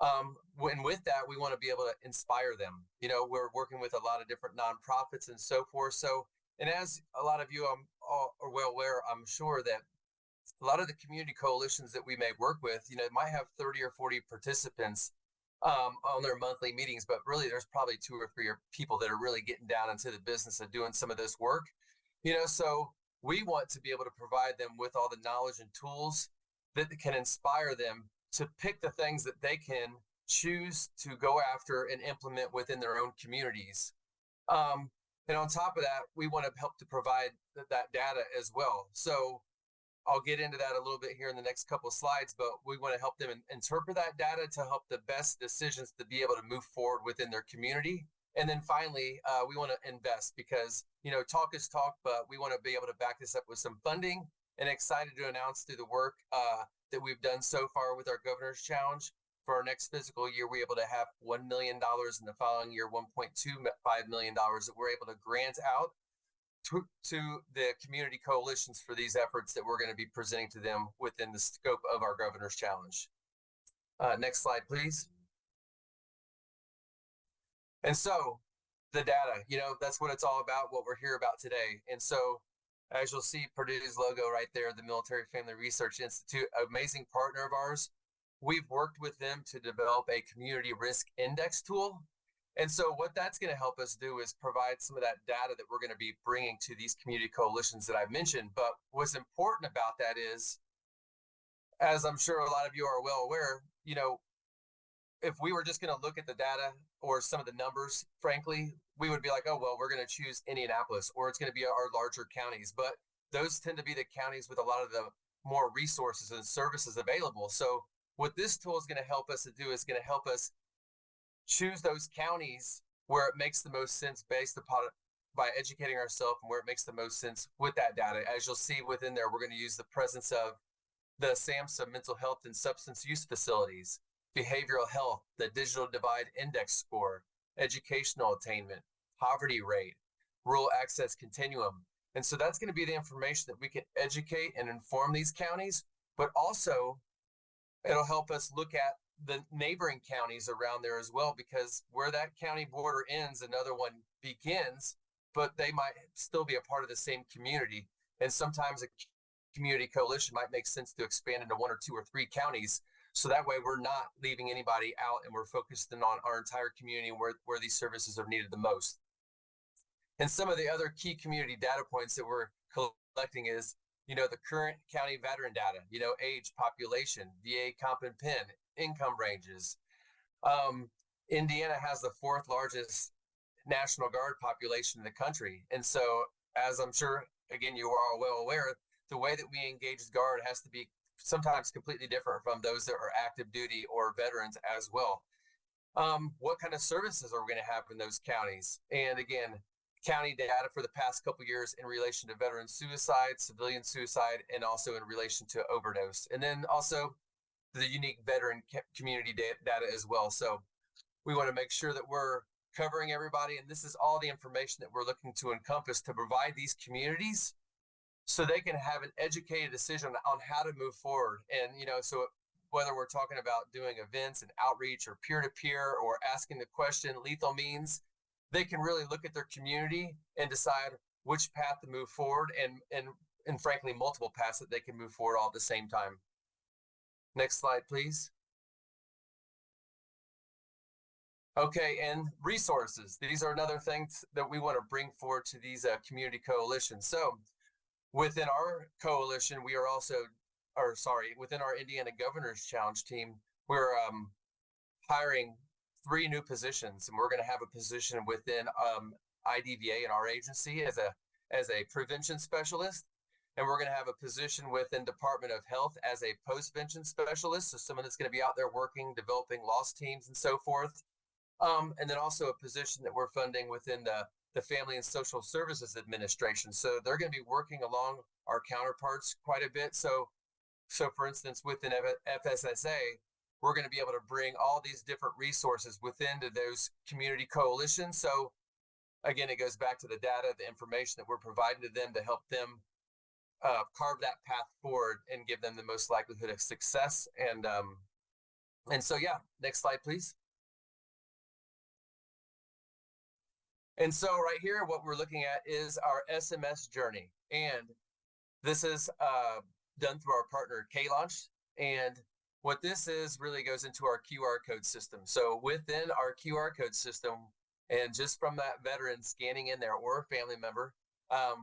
And with that, we want to be able to inspire them. You know, we're working with a lot of different nonprofits and so forth. So, and as a lot of you are well aware, I'm sure that a lot of the community coalitions that we may work with, you know, might have 30 or 40 participants on their monthly meetings, but really there's probably 2 or 3 people that are really getting down into the business of doing some of this work. You know, so we want to be able to provide them with all the knowledge and tools that can inspire them to pick the things that they can choose to go after and implement within their own communities. And on top of that, we want to help to provide that data as well. So I'll get into that a little bit here in the next couple of slides, but we want to help them interpret that data to help the best decisions to be able to move forward within their community. And then finally, we want to invest because, you know, talk is talk, but we want to be able to back this up with some funding, and excited to announce through the work that we've done so far with our Governor's Challenge. For our next fiscal year, we're able to have $1 million, in the following year, $1.25 million that we're able to grant out to the community coalitions for these efforts that we're going to be presenting to them within the scope of our Governor's Challenge. Next slide, please. And so the data, you know, that's what it's all about, what we're here about today. And so as you'll see Purdue's logo right there, the Military Family Research Institute, amazing partner of ours. We've worked with them to develop a community risk index tool. And so what that's going to help us do is provide some of that data that we're going to be bringing to these community coalitions that I mentioned. But what's important about that is, as I'm sure a lot of you are well aware, you know, if we were just going to look at the data or some of the numbers, frankly, we would be like, oh, well, we're going to choose Indianapolis, or it's going to be our larger counties. But those tend to be the counties with a lot of the more resources and services available. So what this tool is going to help us to do is going to help us choose those counties where it makes the most sense based upon it, by educating ourselves, and where it makes the most sense with that data. As you'll see within there, we're going to use the presence of the SAMHSA mental health and substance use facilities, behavioral health, the digital divide index score, educational attainment, poverty rate, rural access continuum. And so that's going to be the information that we can educate and inform these counties, but also it'll help us look at the neighboring counties around there as well, because where that county border ends, another one begins, but they might still be a part of the same community. And sometimes a community coalition might make sense to expand into 1 or 2 or 3 counties. So that way we're not leaving anybody out, and we're focused on our entire community where these services are needed the most. And some of the other key community data points that we're collecting is, you know, the current county veteran data, you know, age, population, VA comp and pen, income ranges. Indiana has the 4th largest National Guard population in the country. And so, as I'm sure, again, you are all well aware, the way that we engage the Guard has to be sometimes completely different from those that are active duty or veterans as well. What kind of services are we going to have in those counties? And again, county data for the past couple of years in relation to veteran suicide, civilian suicide, and also in relation to overdose. And then also the unique veteran community data as well. So we want to make sure that we're covering everybody. And this is all the information that we're looking to encompass to provide these communities so they can have an educated decision on how to move forward. And, so whether we're talking about doing events and outreach or peer-to-peer or asking the question, lethal means, they can really look at their community and decide which path to move forward and frankly, multiple paths that they can move forward all at the same time. Next slide, please. Okay, and resources. These are another things that we want to bring forward to these community coalitions. So within our coalition, we are also, within our Indiana Governor's Challenge team, we're hiring 3 new positions, and we're going to have a position within IDVA in our agency as a prevention specialist, and we're going to have a position within Department of Health as a postvention specialist, so someone that's going to be out there working, developing loss teams and so forth, and then also a position that we're funding within the Family and Social Services Administration. So they're going to be working along our counterparts quite a bit. So for instance, within FSSA, we're going to be able to bring all these different resources within to those community coalitions. So again, it goes back to the data, the information that we're providing to them to help them carve that path forward and give them the most likelihood of success. And so, yeah, next slide, please. And so right here, what we're looking at is our SMS journey. And this is done through our partner, K-Launch. And what this is really goes into our QR code system. So within our QR code system, and just from that veteran scanning in there or a family member,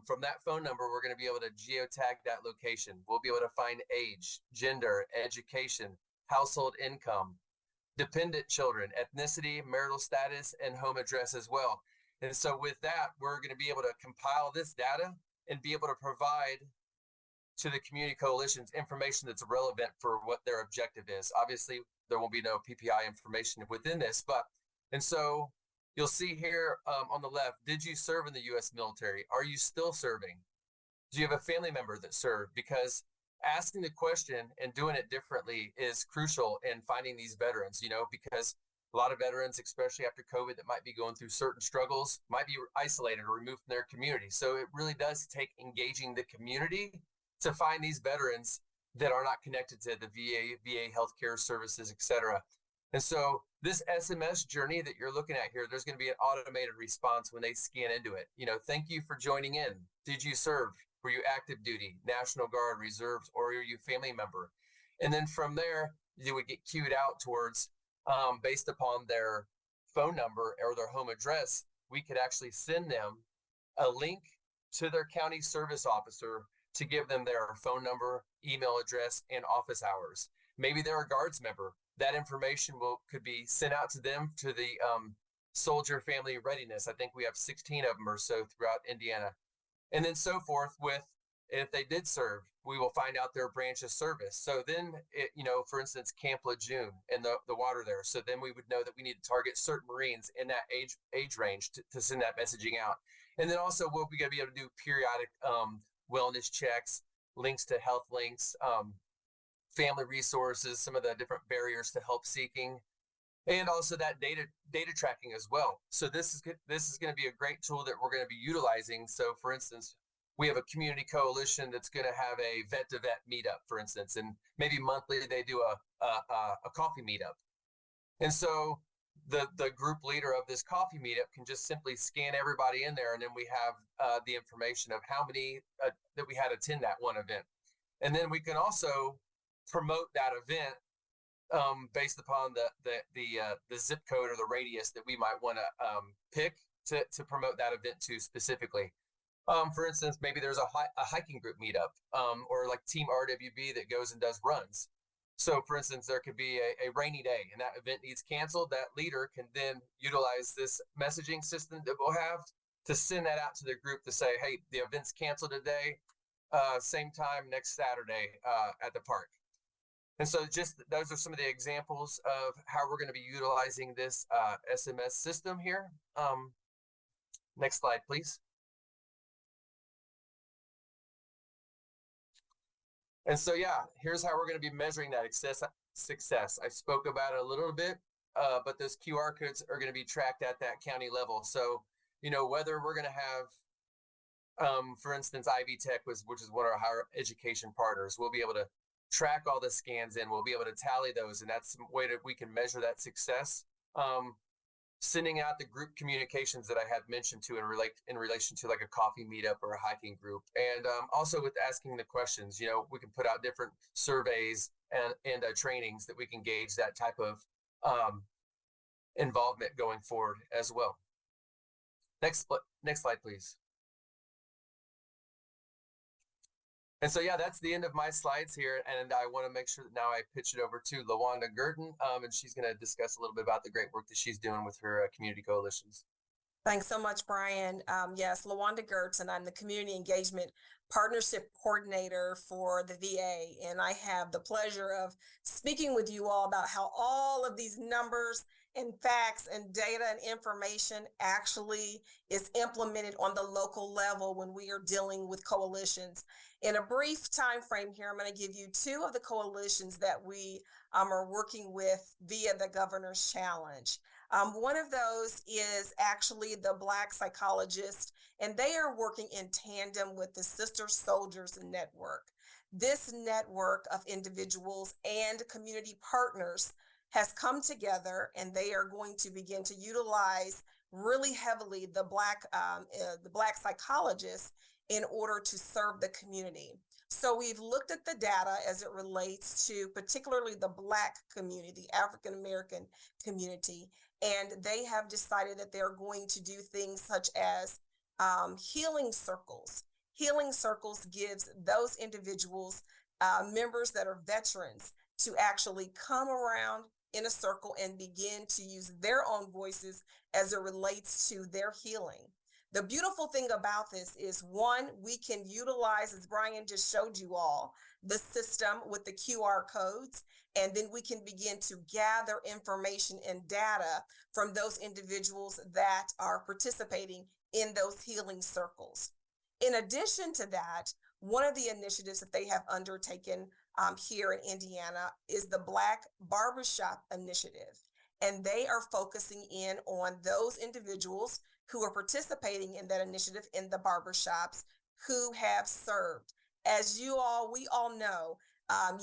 from that phone number, we're going to be able to geotag that location. We'll be able to find age, gender, education, household income, dependent children, ethnicity, marital status, and home address as well. And so with that, we're going to be able to compile this data and be able to provide to the community coalitions information that's relevant for what their objective is. Obviously, there won't be no PPI information within this, and so you'll see here on the left, did you serve in the U.S. military? Are you still serving? Do you have a family member that served? Because asking the question and doing it differently is crucial in finding these veterans, because a lot of veterans, especially after COVID, that might be going through certain struggles, might be isolated or removed from their community. So it really does take engaging the community to find these veterans that are not connected to the VA healthcare services, et cetera. And so this SMS journey that you're looking at here, there's going to be an automated response when they scan into it. Thank you for joining in. Did you serve? Were you active duty, National Guard, reserves, or are you a family member? And then from there, you would get queued out towards, based upon their phone number or their home address, we could actually send them a link to their county service officer to give them their phone number, email address, and office hours. Maybe they're a Guards member. That information could be sent out to them to the Soldier Family Readiness. I think we have 16 of them or so throughout Indiana. And then so forth with, if they did serve, we will find out their branch of service. So then, for instance, Camp Lejeune and the water there. So then we would know that we need to target certain Marines in that age range to send that messaging out. And then also we'll be going to be able to do periodic wellness checks, links to health links, family resources, some of the different barriers to help seeking, and also that data tracking as well. So this is going to be a great tool that we're going to be utilizing. So for instance, we have a community coalition that's going to have a vet to vet meetup, for instance, and maybe monthly they do a coffee meetup. And so the group leader of this coffee meetup can just simply scan everybody in there, and then we have the information of how many that we had attend that one event. And then we can also promote that event based upon the zip code or the radius that we might want to pick to promote that event to specifically. For instance, maybe there's a hiking group meetup or like Team RWB that goes and does runs. So for instance, there could be a rainy day and that event needs canceled. That leader can then utilize this messaging system that we'll have to send that out to the group to say, hey, the event's canceled today, same time next Saturday at the park. And so just those are some of the examples of how we're going to be utilizing this SMS system here. Next slide, please. And so, yeah, here's how we're going to be measuring that success. I spoke about it a little bit, but those QR codes are going to be tracked at that county level. So, you know, whether we're going to have, for instance, Ivy Tech, which is one of our higher education partners, we'll be able to track all the scans in. We'll be able to tally those, and that's some way that we can measure that success. Sending out the group communications that I had mentioned to in relation to like a coffee meetup or a hiking group, and also with asking the questions. You know, we can put out different surveys and trainings that we can gauge that type of involvement going forward as well. Next slide, please. And so, yeah, that's the end of my slides here. And I want to make sure that now I pitch it over to LaWanda Gurton, and she's going to discuss a little bit about the great work that she's doing with her community coalitions. Thanks so much, Brian. Yes, LaWanda Gertz, I'm the Community Engagement Partnership Coordinator for the VA, and I have the pleasure of speaking with you all about how all of these numbers and facts and data and information actually is implemented on the local level when we are dealing with coalitions. In a brief time frame here, I'm going to give you two of the coalitions that we are working with via the Governor's Challenge. One of those is actually the Black Psychologist, and they are working in tandem with the Sister Soldiers Network. This network of individuals and community partners has come together, and they are going to begin to utilize really heavily the Black psychologists in order to serve the community. So we've looked at the data as it relates to particularly the Black community, the African American community, and they have decided that they're going to do things such as healing circles. Healing circles gives those individuals, members that are veterans, to actually come around in a circle and begin to use their own voices as it relates to their healing. The beautiful thing about this is, one, we can utilize, as Brian just showed you all, the system with the QR codes, and then we can begin to gather information and data from those individuals that are participating in those healing circles. In addition to that, one of the initiatives that they have undertaken here in Indiana is the Black Barbershop Initiative. And they are focusing in on those individuals who are participating in that initiative in the barbershops who have served. As we all know,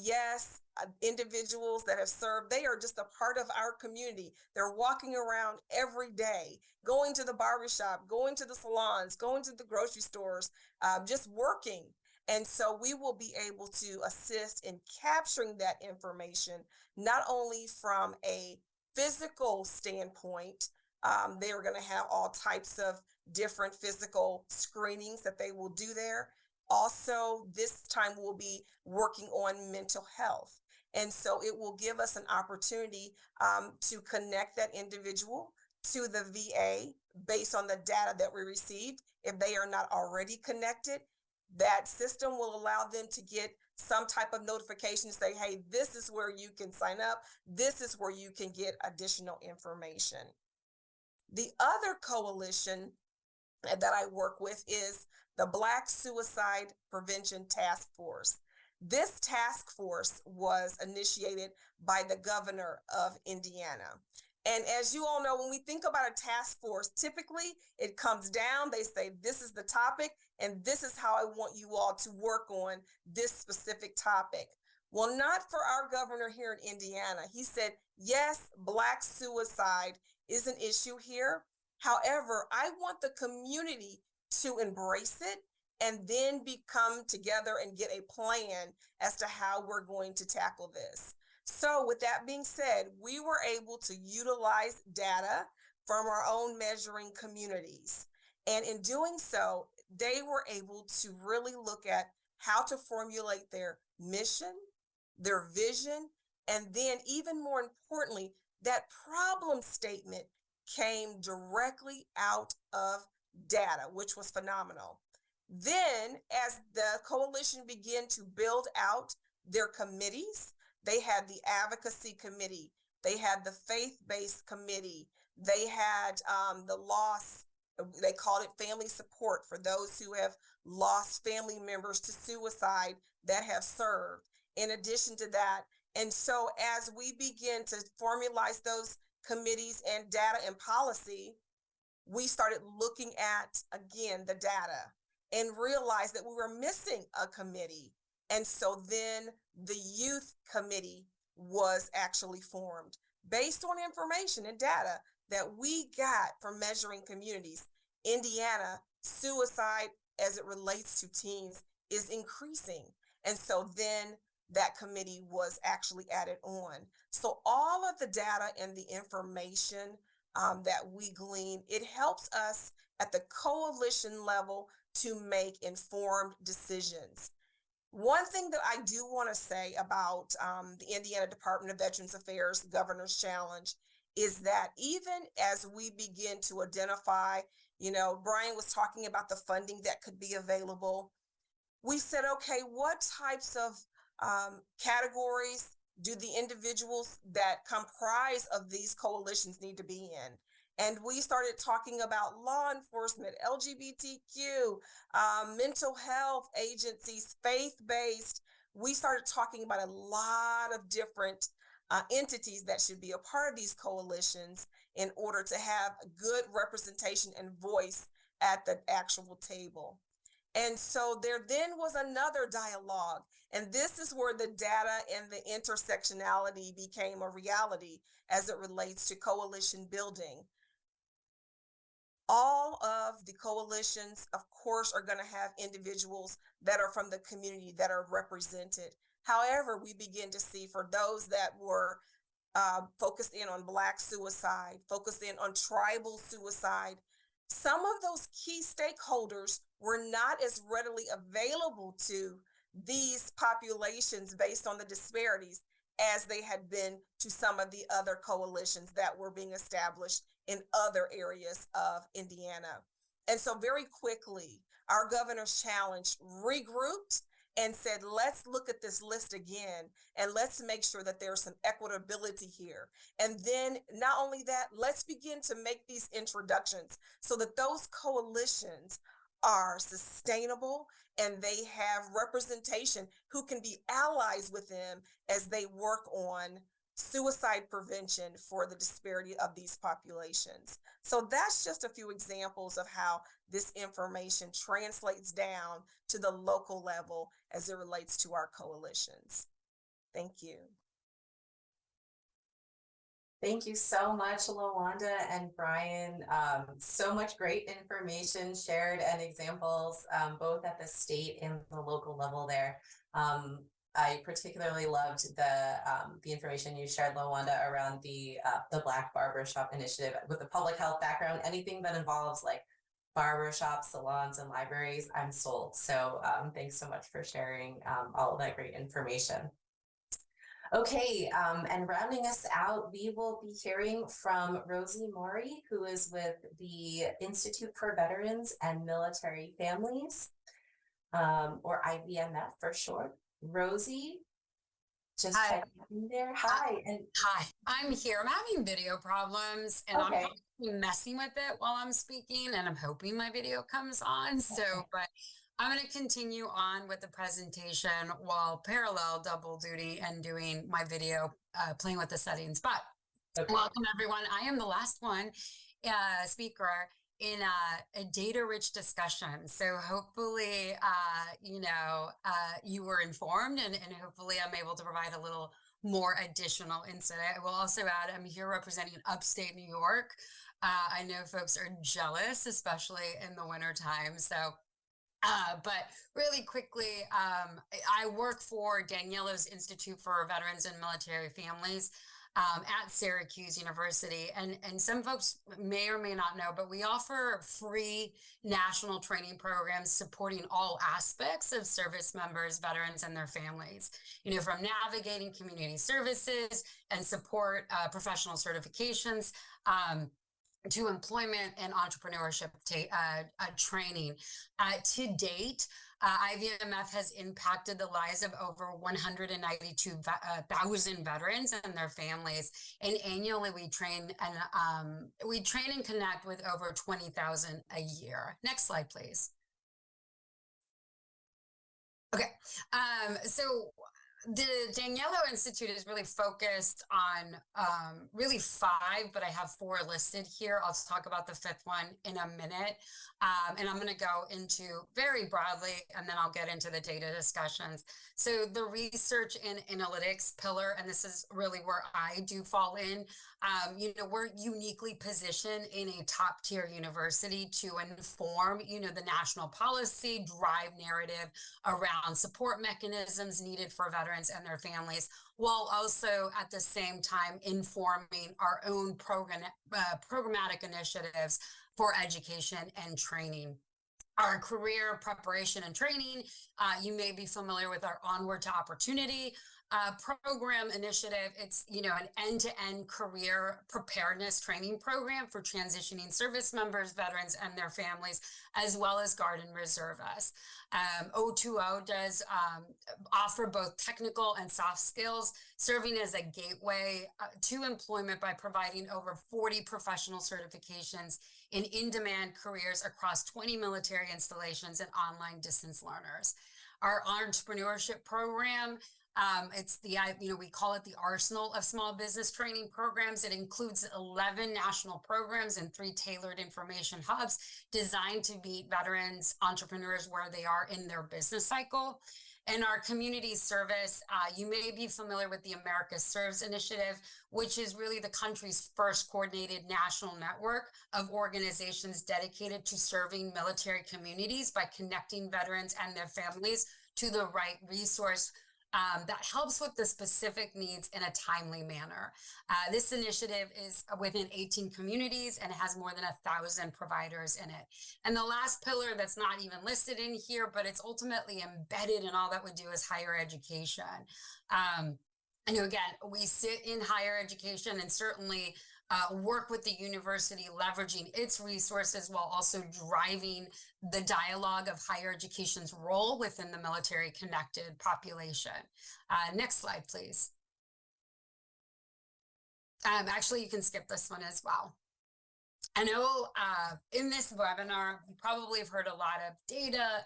yes, individuals that have served, they are just a part of our community. They're walking around every day, going to the barbershop, going to the salons, going to the grocery stores, just working. And so we will be able to assist in capturing that information, not only from a physical standpoint. They are going to have all types of different physical screenings that they will do there. Also, this time we'll be working on mental health. And so it will give us an opportunity to connect that individual to the VA based on the data that we received. If they are not already connected, that system will allow them to get some type of notification to say, hey, this is where you can sign up. This is where you can get additional information. The other coalition that I work with is the Black Suicide Prevention Task Force. This task force was initiated by the governor of Indiana. And as you all know, when we think about a task force, typically it comes down, they say, this is the topic, and this is how I want you all to work on this specific topic. Well, not for our governor here in Indiana. He said, yes, Black suicide is an issue here. However, I want the community to embrace it and then come together and get a plan as to how we're going to tackle this. So with that being said, we were able to utilize data from our own measuring communities. And in doing so, they were able to really look at how to formulate their mission, their vision, and then even more importantly, that problem statement came directly out of data, which was phenomenal. Then, as the coalition began to build out their committees, they had the advocacy committee, they had the faith-based committee, they had the loss, they called it family support for those who have lost family members to suicide that have served. In addition to that, and so as we begin to formalize those committees and data and policy, we started looking at, again, the data and realized that we were missing a committee. And so then the youth committee was actually formed based on information and data that we got from measuring communities. Indiana, suicide as it relates to teens is increasing. And so then that committee was actually added on. So all of the data and the information that we glean, it helps us at the coalition level to make informed decisions. One thing that I do want to say about the Indiana Department of Veterans Affairs Governor's Challenge is that even as we begin to identify, Brian was talking about the funding that could be available. We said, okay, what types of categories do the individuals that comprise of these coalitions need to be in? And we started talking about law enforcement, LGBTQ, mental health agencies, faith-based. We started talking about a lot of different entities that should be a part of these coalitions in order to have good representation and voice at the actual table. And so there then was another dialogue, and this is where the data and the intersectionality became a reality as it relates to coalition building. All of the coalitions, of course, are going to have individuals that are from the community that are represented. However, we begin to see for those that were focused in on Black suicide, focused in on tribal suicide, some of those key stakeholders were not as readily available to these populations based on the disparities as they had been to some of the other coalitions that were being established in other areas of Indiana. And so very quickly, our governor's challenge regrouped and said, let's look at this list again, and let's make sure that there's some equitability here. And then not only that, let's begin to make these introductions so that those coalitions are sustainable and they have representation who can be allies with them as they work on suicide prevention for the disparity of these populations. So that's just a few examples of how this information translates down to the local level as it relates to our coalitions. Thank you. Thank you so much, LaWanda and Brian. So much great information shared and examples, both at the state and the local level there. I particularly loved the information you shared, LaWanda, around the Black Barbershop Initiative with the public health background. Anything that involves like barbershops, salons, and libraries, I'm sold. So thanks so much for sharing all of that great information. Okay, and rounding us out, we will be hearing from Rosie Maury, who is with the Institute for Veterans and Military Families, or IVMF for short. Rosie, just type in there. Hi. Hi, I'm here. I'm having video problems and I'm messing with it while I'm speaking, and I'm hoping my video comes on. So, but I'm going to continue on with the presentation while parallel double duty and doing my video, playing with the settings. But welcome everyone. I am the last one speaker in a data-rich discussion. So hopefully, you were informed and hopefully I'm able to provide a little more additional insight. I will also add, I'm here representing upstate New York. I know folks are jealous, especially in the winter time. So, but really quickly, I work for Daniello's Institute for Veterans and Military Families at Syracuse University. And some folks may or may not know, but we offer free national training programs supporting all aspects of service members, veterans, and their families, from navigating community services and support professional certifications, to employment and entrepreneurship training. To date, IVMF has impacted the lives of over 192,000 veterans and their families. And annually, we train and connect with over 20,000 a year. Next slide, please. Okay, so the Daniello Institute is really focused on really 5, but I have 4 listed here. I'll talk about the 5th one in a minute. And I'm going to go into very broadly, and then I'll get into the data discussions. So the research and analytics pillar, and this is really where I do fall in, we're uniquely positioned in a top tier university to inform, the national policy, drive narrative around support mechanisms needed for veterans and their families, while also at the same time informing our own programmatic initiatives for education and training. Our career preparation and training, you may be familiar with our Onward to Opportunity program initiative. It's, an end-to-end career preparedness training program for transitioning service members, veterans, and their families, as well as Guard and Reservists. O2O does offer both technical and soft skills, serving as a gateway to employment by providing over 40 professional certifications in-demand careers across 20 military installations and online distance learners. Our entrepreneurship program, we call it the arsenal of small business training programs. It includes 11 national programs and 3 tailored information hubs designed to meet veterans, entrepreneurs where they are in their business cycle. And our community service, you may be familiar with the America Serves initiative, which is really the country's first coordinated national network of organizations dedicated to serving military communities by connecting veterans and their families to the right resource that helps with the specific needs in a timely manner. This initiative is within 18 communities and has more than 1,000 providers in it. And the last pillar that's not even listed in here, but it's ultimately embedded in all that we do is higher education. Again, we sit in higher education and certainly work with the university, leveraging its resources while also driving the dialogue of higher education's role within the military connected population. Next slide, please. Actually, you can skip this one as well. I know in this webinar, you probably have heard a lot of data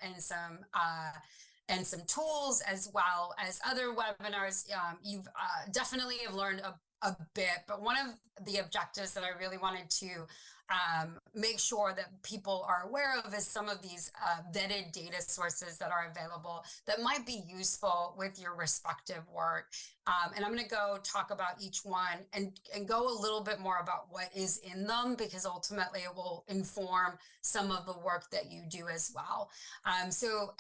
and some tools, as well as other webinars. You've definitely have learned a bit, but one of the objectives that I really wanted to make sure that people are aware of is some of these vetted data sources that are available that might be useful with your respective work. And I'm going to go talk about each one and go a little bit more about what is in them, because ultimately it will inform some of the work that you do as well. So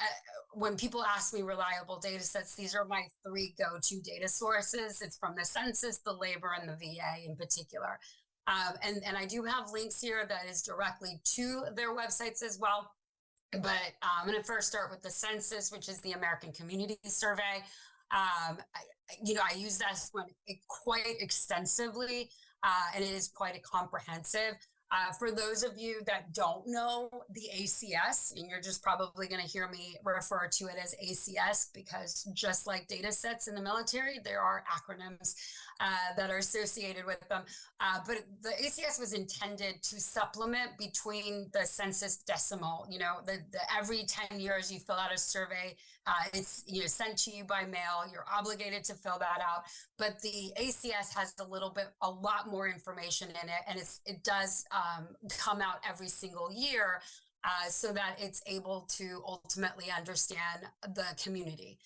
when people ask me reliable data sets, these are my 3 go-to data sources. It's from the census, the labor, and the VA in particular. And I do have links here that is directly to their websites as well. But I'm going to first start with the census, which is the American Community Survey. I use this one quite extensively, and it is quite comprehensive. For those of you that don't know the ACS, and you're just probably going to hear me refer to it as ACS, because just like data sets in the military, there are acronyms that are associated with them. But the ACS was intended to supplement between the census decimal. The every 10 years you fill out a survey. It's sent to you by mail. You're obligated to fill that out. But the ACS has a lot more information in it, and it does come out every single year, so that it's able to ultimately understand the community.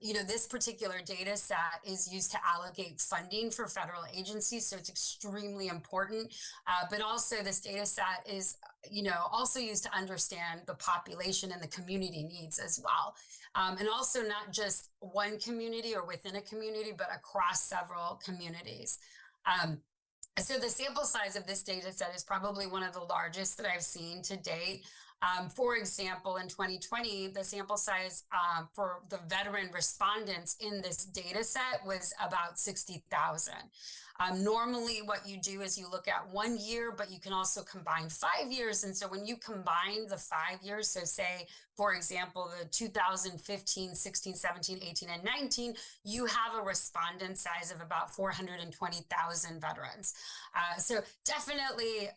This particular data set is used to allocate funding for federal agencies, so it's extremely important. But also this data set is, also used to understand the population and the community needs as well. And also not just one community or within a community, but across several communities. So the sample size of this data set is probably one of the largest that I've seen to date. For example, in 2020, the sample size for the veteran respondents in this data set was about 60,000. Normally, what you do is you look at 1 year, but you can also combine 5 years. And so when you combine the 5 years, so say for example, the 2015, 16, 17, 18, and 19, you have a respondent size of about 420,000 veterans. So definitely,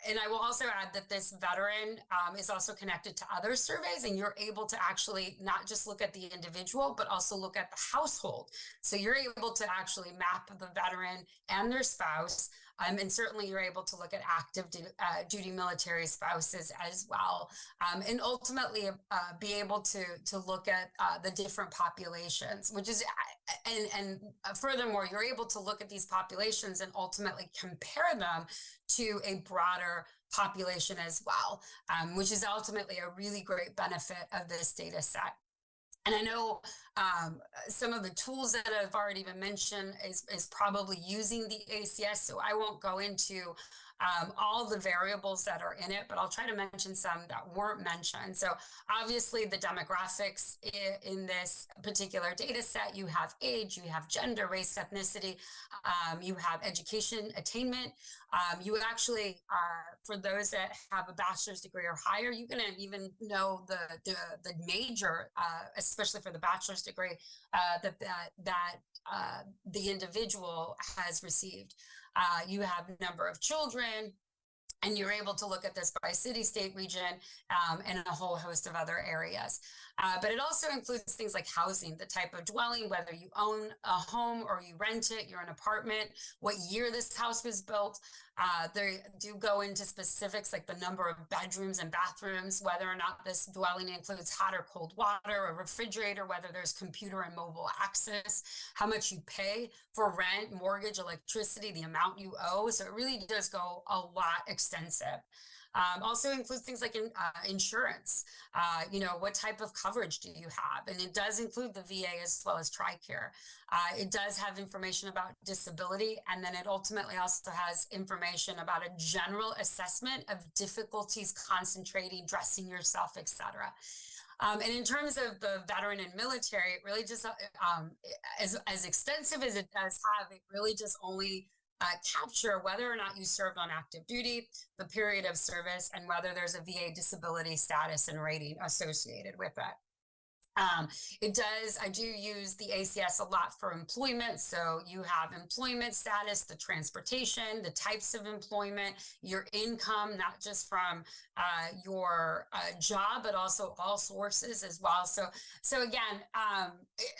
and I will also add that this veteran is also connected to other surveys, and you're able to actually not just look at the individual, but also look at the household. So you're able to actually map the veteran and their spouse. And certainly you're able to look at active duty military spouses as well. And ultimately be able to look at the different populations, which is, and furthermore, you're able to look at these populations and ultimately compare them to a broader population as well, which is ultimately a really great benefit of this data set. And I know some of the tools that have already been mentioned is probably using the ACS, so I won't go into all the variables that are in it, but I'll try to mention some that weren't mentioned. So obviously the demographics in this particular data set, you have age, you have gender, race, ethnicity, you have education attainment. You actually, for those that have a bachelor's degree or higher, you can even know the major, especially for the bachelor's degree, that the individual has received. You have number of children, and you're able to look at this by city, state, region, and a whole host of other areas. But it also includes things like housing, the type of dwelling, whether you own a home or you rent it, you're an apartment, what year this house was built. They do go into specifics like the number of bedrooms and bathrooms, whether or not this dwelling includes hot or cold water, a refrigerator, whether there's computer and mobile access, how much you pay for rent, mortgage, electricity, the amount you owe. So it really does go a lot extensive. Also includes things like insurance, what type of coverage do you have? And it does include the VA as well as TRICARE. It does have information about disability, and then it ultimately also has information about a general assessment of difficulties concentrating, dressing yourself, etc. And in terms of the veteran and military, it really just, as extensive as it does have, it really just only capture whether or not you served on active duty, the period of service, and whether there's a VA disability status and rating associated with it. I do use the ACS a lot for employment. So you have employment status, the transportation, the types of employment, your income, not just from your job, but also all sources as well. So again,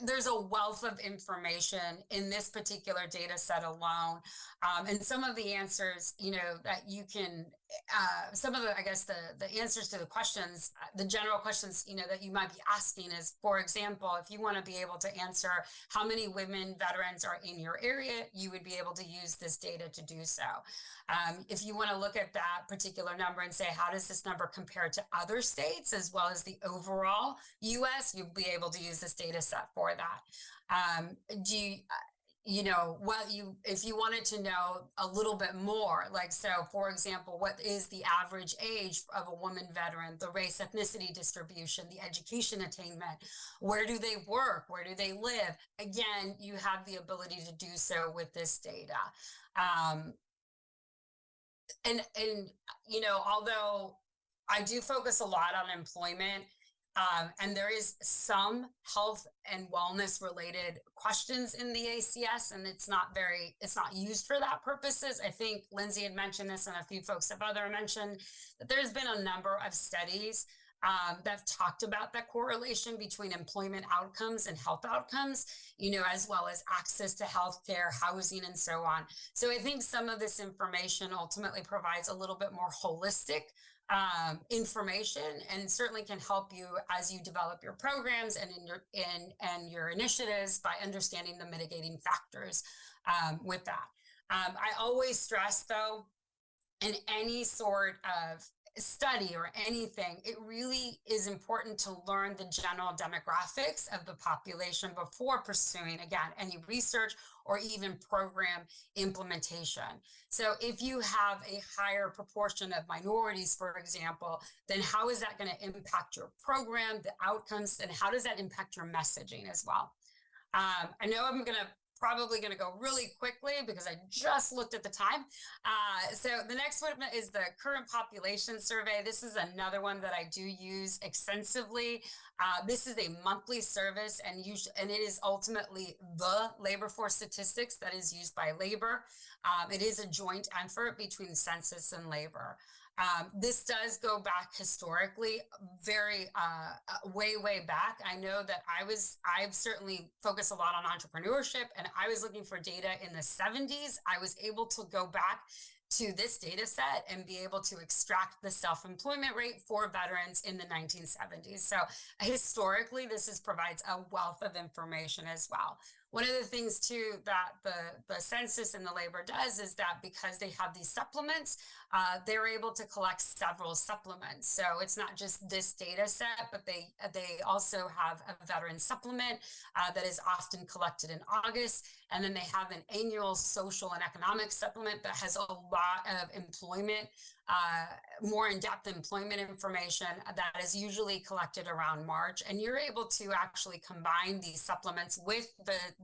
there's a wealth of information in this particular data set alone. And some of the answers, that you can, some of the, I guess, the answers to the questions, the general questions, that you might be asking is, for example, if you want to be able to answer how many women veterans are in your area, you would be able to use this data to do so. If you want to look at that particular number and say, how does this number compare to other states as well as the overall US, you'll be able to use this data set for that. If you wanted to know a little bit more, so for example, what is the average age of a woman veteran, the race ethnicity distribution, the education attainment, where do they work, where do they live? Again, you have the ability to do so with this data. Although I do focus a lot on employment, and there is some health and wellness related questions in the ACS, and it's not used for that purposes. I think Lindsay had mentioned this, and a few folks have mentioned that there's been a number of studies that have talked about that correlation between employment outcomes and health outcomes, as well as access to healthcare, housing, and so on. So I think some of this information ultimately provides a little bit more holistic information, and certainly can help you as you develop your programs and in your initiatives by understanding the mitigating factors with that. I always stress, though, in any sort of study or anything, it really is important to learn the general demographics of the population before pursuing, again, any research or even program implementation. So if you have a higher proportion of minorities, for example, then how is that going to impact your program, the outcomes, and how does that impact your messaging as well? I know I'm going to probably going to go really quickly because I just looked at the time. So the next one is the current population survey. This is another one that I do use extensively. This is a monthly service, and it is ultimately the labor force statistics that is used by labor. It is a joint effort between census and labor. This does go back historically, very way back. I know that I've certainly focused a lot on entrepreneurship, and I was looking for data in the 70s. I was able to go back to this data set and be able to extract the self-employment rate for veterans in the 1970s. So historically, this provides a wealth of information as well. One of the things too that the census and the labor does is that because they have these supplements, they're able to collect several supplements. So it's not just this data set, but they also have a veteran supplement that is often collected in August. And then they have an annual social and economic supplement that has a lot of employment, more in-depth employment information that is usually collected around March. And you're able to actually combine these supplements with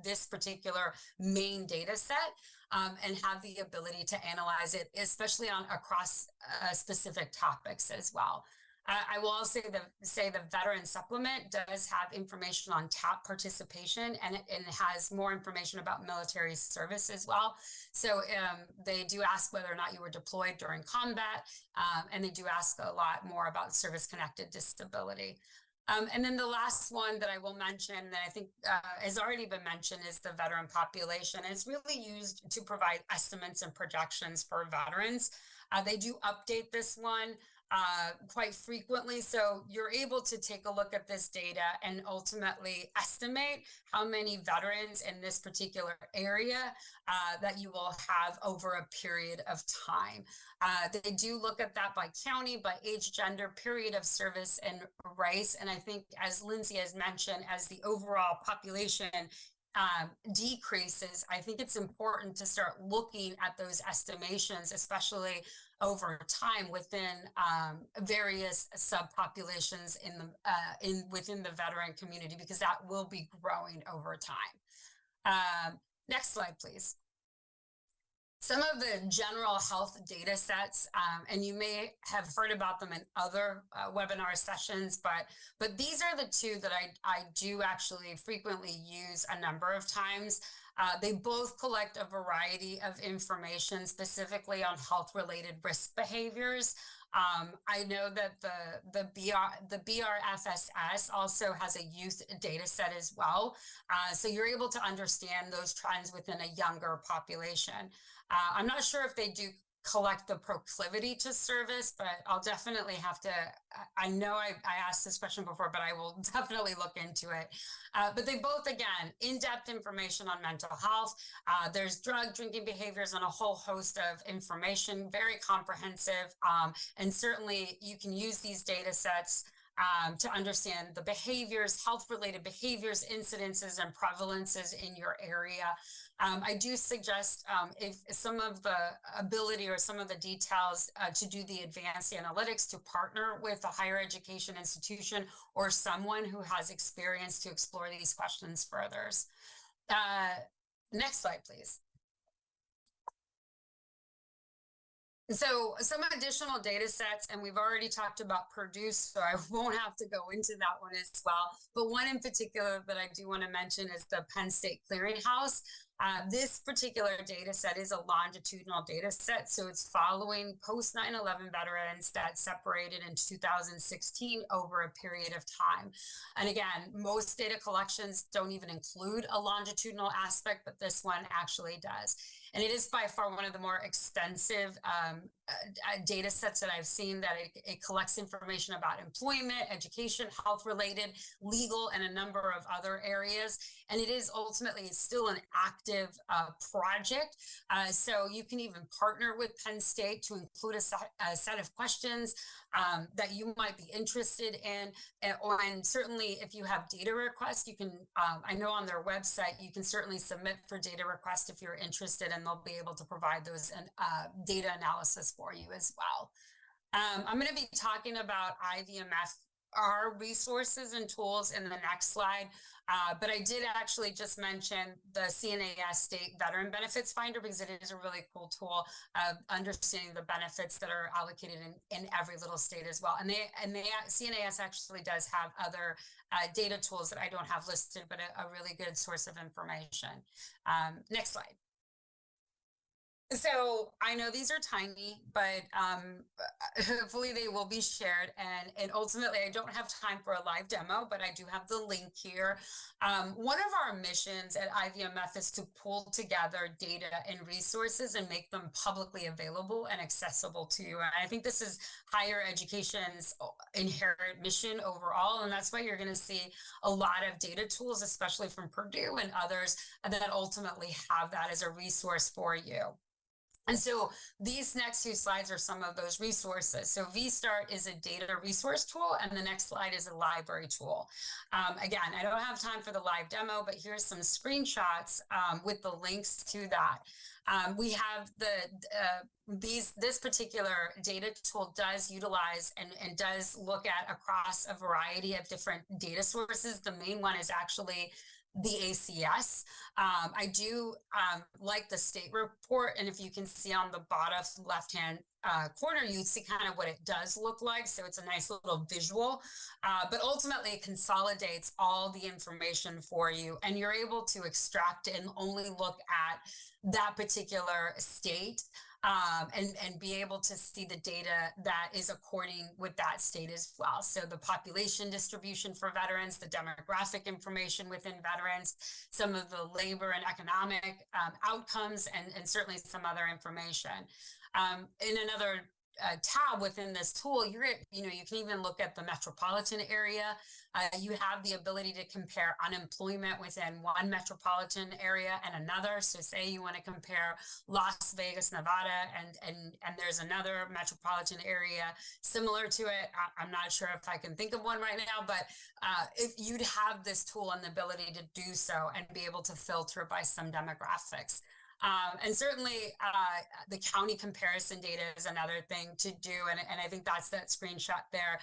this particular main data set and have the ability to analyze it, especially across specific topics as well. I will also say the veteran supplement does have information on TAP participation, and it has more information about military service as well. So they do ask whether or not you were deployed during combat, and they do ask a lot more about service-connected disability. And then the last one that I will mention that I think has already been mentioned is the veteran population. It's really used to provide estimates and projections for veterans. They do update this one quite frequently. So you're able to take a look at this data and ultimately estimate how many veterans in this particular area that you will have over a period of time. They do look at that by county, by age, gender, period of service, and race. And I think, as Lindsay has mentioned, as the overall population decreases, I think it's important to start looking at those estimations, especially over time within various subpopulations within the veteran community, because that will be growing over time. Next slide, please. Some of the general health data sets, and you may have heard about them in other webinar sessions, but these are the two that I do actually frequently use a number of times. They both collect a variety of information specifically on health-related risk behaviors. I know that the BRFSS also has a youth data set as well. So you're able to understand those trends within a younger population. I'm not sure if they do collect the proclivity to service, but I'll definitely have to, I know I asked this question before, but I will definitely look into it. But they both, again, in-depth information on mental health. There's drug, drinking behaviors, and a whole host of information, very comprehensive. And certainly you can use these data sets to understand the behaviors, health-related behaviors, incidences, and prevalences in your area. I do suggest if some of the ability or some of the details to do the advanced analytics, to partner with a higher education institution or someone who has experience to explore these questions further. Next slide, please. So some additional data sets, and we've already talked about Purdue, so I won't have to go into that one as well. But one in particular that I do want to mention is the Penn State Clearinghouse. This particular data set is a longitudinal data set, so it's following post 9/11 veterans that separated in 2016 over a period of time. And again, most data collections don't even include a longitudinal aspect, but this one actually does. And it is by far one of the more extensive data sets that I've seen, that it collects information about employment, education, health-related, legal, and a number of other areas. And it is ultimately still an active project. So you can even partner with Penn State to include a set of questions that you might be interested in. And certainly if you have data requests, you can, I know on their website, you can certainly submit for data requests if you're interested, and they'll be able to provide those data analysis for you as well. I'm going to be talking about IVMF our resources and tools in the next slide. But I did actually just mention the CNAS State Veteran Benefits Finder because it is a really cool tool of understanding the benefits that are allocated in every little state as well. And CNAS actually does have other data tools that I don't have listed, but a really good source of information. Next slide. So I know these are tiny, but hopefully they will be shared. And ultimately, I don't have time for a live demo, but I do have the link here. One of our missions at IVMF is to pull together data and resources and make them publicly available and accessible to you. And I think this is higher education's inherent mission overall. And that's why you're going to see a lot of data tools, especially from Purdue and others, that ultimately have that as a resource for you. And so these next two slides are some of those resources. So VStart is a data resource tool, and the next slide is a library tool. Again, I don't have time for the live demo, but here's some screenshots with the links to that. We have this particular data tool does utilize and does look at across a variety of different data sources. The main one is actually the ACS. I do like the state report, and if you can see on the bottom left-hand corner, you see kind of what it does look like. So it's a nice little visual, but ultimately it consolidates all the information for you, and you're able to extract it and only look at that particular state. And be able to see the data that is according with that state as well. So the population distribution for veterans, the demographic information within veterans, some of the labor and economic outcomes, and certainly some other information. In another tab within this tool, you can even look at the metropolitan area. You have the ability to compare unemployment within one metropolitan area and another. So say you want to compare Las Vegas, Nevada, and there's another metropolitan area similar to it. I'm not sure if I can think of one right now, but if you'd have this tool and the ability to do so and be able to filter by some demographics. And certainly the county comparison data is another thing to do. And I think that's that screenshot there.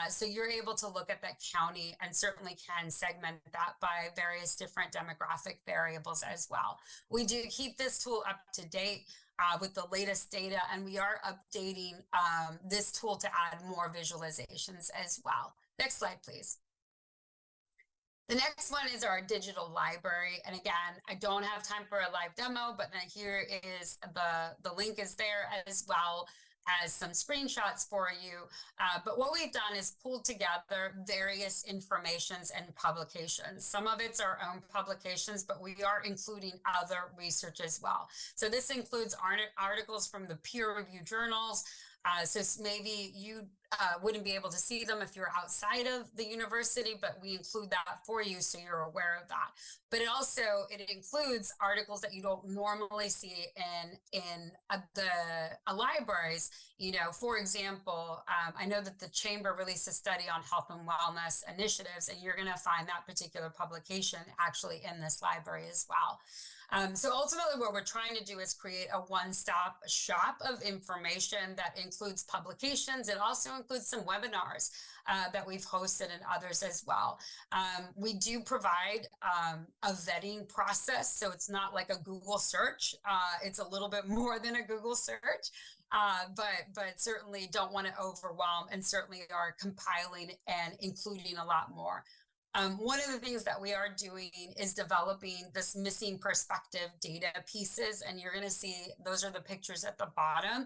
So you're able to look at that county and certainly can segment that by various different demographic variables as well. We do keep this tool up to date with the latest data, and we are updating this tool to add more visualizations as well. Next slide, please. The next one is our digital library. And again, I don't have time for a live demo, but then here is the link is there as well as some screenshots for you. But what we've done is pulled together various informations and publications. Some of it's our own publications, but we are including other research as well. So this includes articles from the peer-reviewed journals. So maybe you wouldn't be able to see them if you're outside of the university, but we include that for you so you're aware of that. But it includes articles that you don't normally see in the libraries. For example, I know that the Chamber released a study on health and wellness initiatives, and you're going to find that particular publication actually in this library as well. So ultimately what we're trying to do is create a one-stop shop of information that includes publications. It also includes some webinars that we've hosted and others as well. We do provide a vetting process, so it's not like a Google search. It's a little bit more than a Google search. But certainly don't want to overwhelm, and certainly are compiling and including a lot more. One of the things that we are doing is developing this missing perspective data pieces, and you're going to see those are the pictures at the bottom,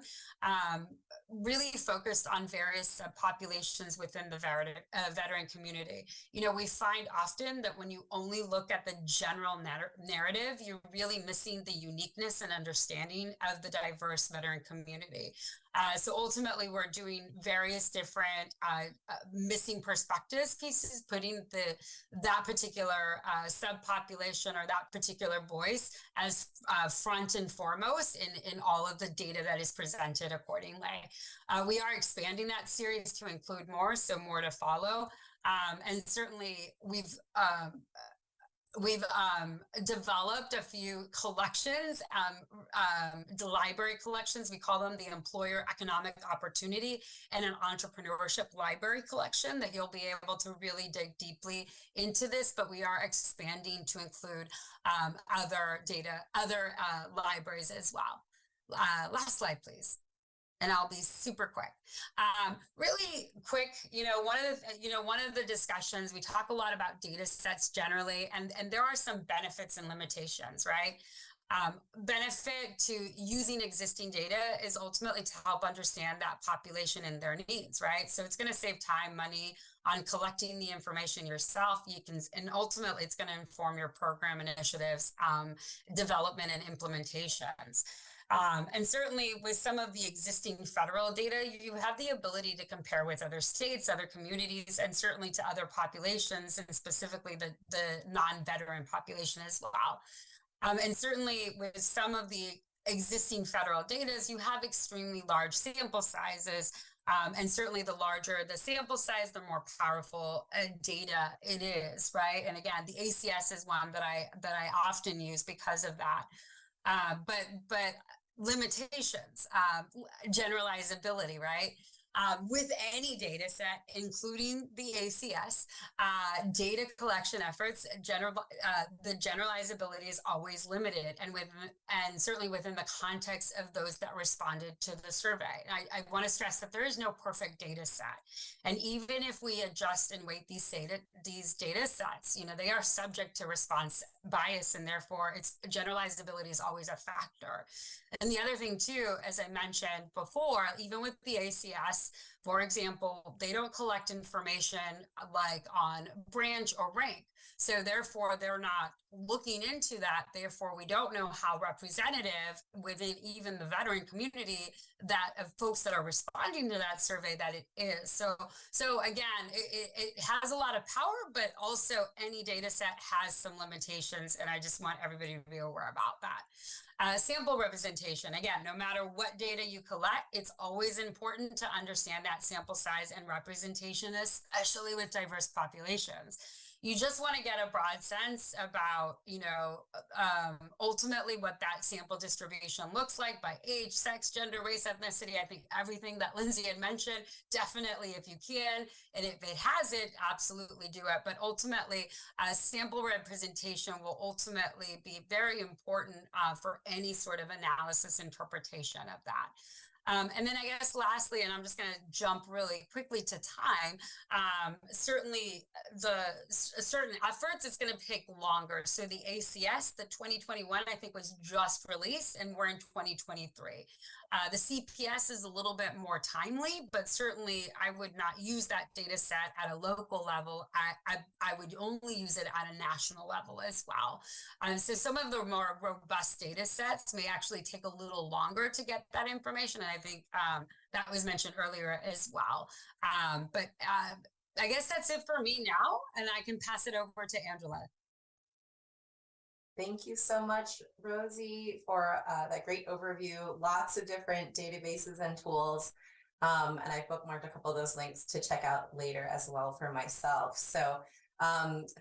really focused on various populations within the veteran community. We find often that when you only look at the general narrative, you're really missing the uniqueness and understanding of the diverse veteran community. So ultimately, we're doing various different missing perspectives pieces, putting that particular subpopulation or that particular voice as front and foremost in all of the data that is presented accordingly. We are expanding that series to include more, so more to follow. And certainly we've we've developed a few collections, the library collections. We call them the Employer Economic Opportunity and an Entrepreneurship Library Collection that you'll be able to really dig deeply into this, but we are expanding to include other libraries as well. Last slide, please. And I'll be super quick. Really quick, one of the discussions, we talk a lot about data sets generally, and there are some benefits and limitations, right? Benefit to using existing data is ultimately to help understand that population and their needs, right? So it's going to save time, money on collecting the information yourself. And ultimately it's going to inform your program initiatives, development and implementations. And certainly with some of the existing federal data, you have the ability to compare with other states, other communities, and certainly to other populations, and specifically the non-veteran population as well. And certainly with some of the existing federal data, you have extremely large sample sizes. And certainly the larger the sample size, the more powerful data it is, right? And again, the ACS is one that I often use because of that. But limitations, generalizability, right? With any data set, including the ACS, data collection efforts, the generalizability is always limited, and certainly within the context of those that responded to the survey. I want to stress that there is no perfect data set, and even if we adjust and weight these data sets, they are subject to response bias, and therefore its generalizability is always a factor. And the other thing too, as I mentioned before, even with the ACS, for example, they don't collect information like on branch or rank. So therefore, they're not looking into that. Therefore, we don't know how representative within even the veteran community that of folks that are responding to that survey that it is. So again, it has a lot of power, but also any data set has some limitations. And I just want everybody to be aware about that. Sample representation, again, no matter what data you collect, it's always important to understand that sample size and representation, especially with diverse populations. You just want to get a broad sense about, ultimately what that sample distribution looks like by age, sex, gender, race, ethnicity. I think everything that Lindsay had mentioned, definitely if you can, and if it has it, absolutely do it. But ultimately, sample representation will ultimately be very important for any sort of analysis interpretation of that. And then I guess lastly, and I'm just going to jump really quickly to time, certainly certain efforts, it's going to take longer. So the ACS, the 2021, I think was just released, and we're in 2023. The CPS is a little bit more timely, but certainly I would not use that data set at a local level. I would only use it at a national level as well. So some of the more robust data sets may actually take a little longer to get that information. And I think that was mentioned earlier as well. But I guess that's it for me now, and I can pass it over to Angela. Thank you so much, Rosie, for that great overview. Lots of different databases and tools. And I bookmarked a couple of those links to check out later as well for myself. So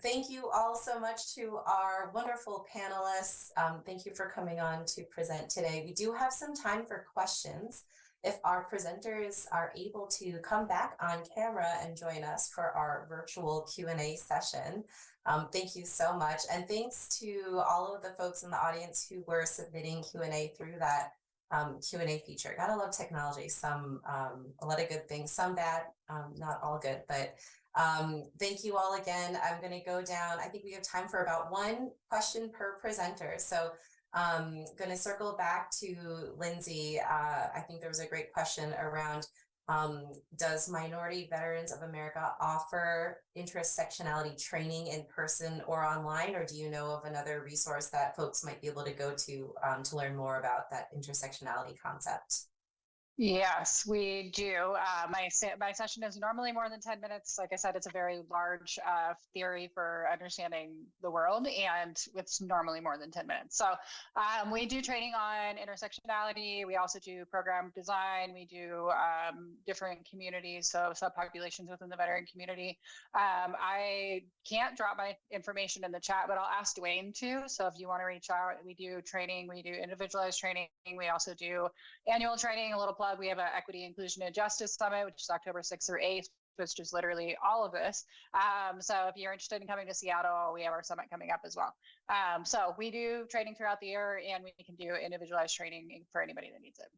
thank you all so much to our wonderful panelists. Thank you for coming on to present today. We do have some time for questions. If our presenters are able to come back on camera and join us for our virtual Q&A session. Thank you so much. And thanks to all of the folks in the audience who were submitting Q&A through that Q&A feature. Gotta love technology. Some, a lot of good things, some bad, not all good, but thank you all again. I'm gonna go down. I think we have time for about one question per presenter. So going to circle back to Lindsay. I think there was a great question around does Minority Veterans of America offer intersectionality training in person or online, or do you know of another resource that folks might be able to go to learn more about that intersectionality concept? Yes, we do. My session is normally more than 10 minutes. Like I said, it's a very large theory for understanding the world, and it's normally more than 10 minutes. So we do training on intersectionality. We also do program design. We do different communities, so subpopulations within the veteran community. I can't drop my information in the chat, but I'll ask Dwayne too. So if you want to reach out, we do training. We do individualized training. We also do annual training. A little plug, we have an Equity, Inclusion, and Justice Summit, which is October 6th through 8th, which is literally all of this. So if you're interested in coming to Seattle, we have our summit coming up as well. So we do training throughout the year, and we can do individualized training for anybody that needs it.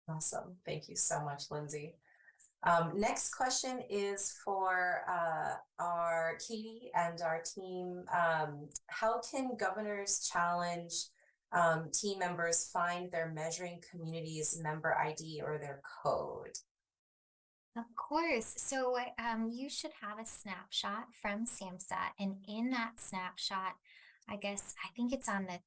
Awesome. Thank you so much, Lindsay. Next question is for our Katie and our team. How can Governor's Challenge team members find their measuring communities member ID or their code? Of course. So you should have a snapshot from SAMHSA, and in that snapshot, I think it's on the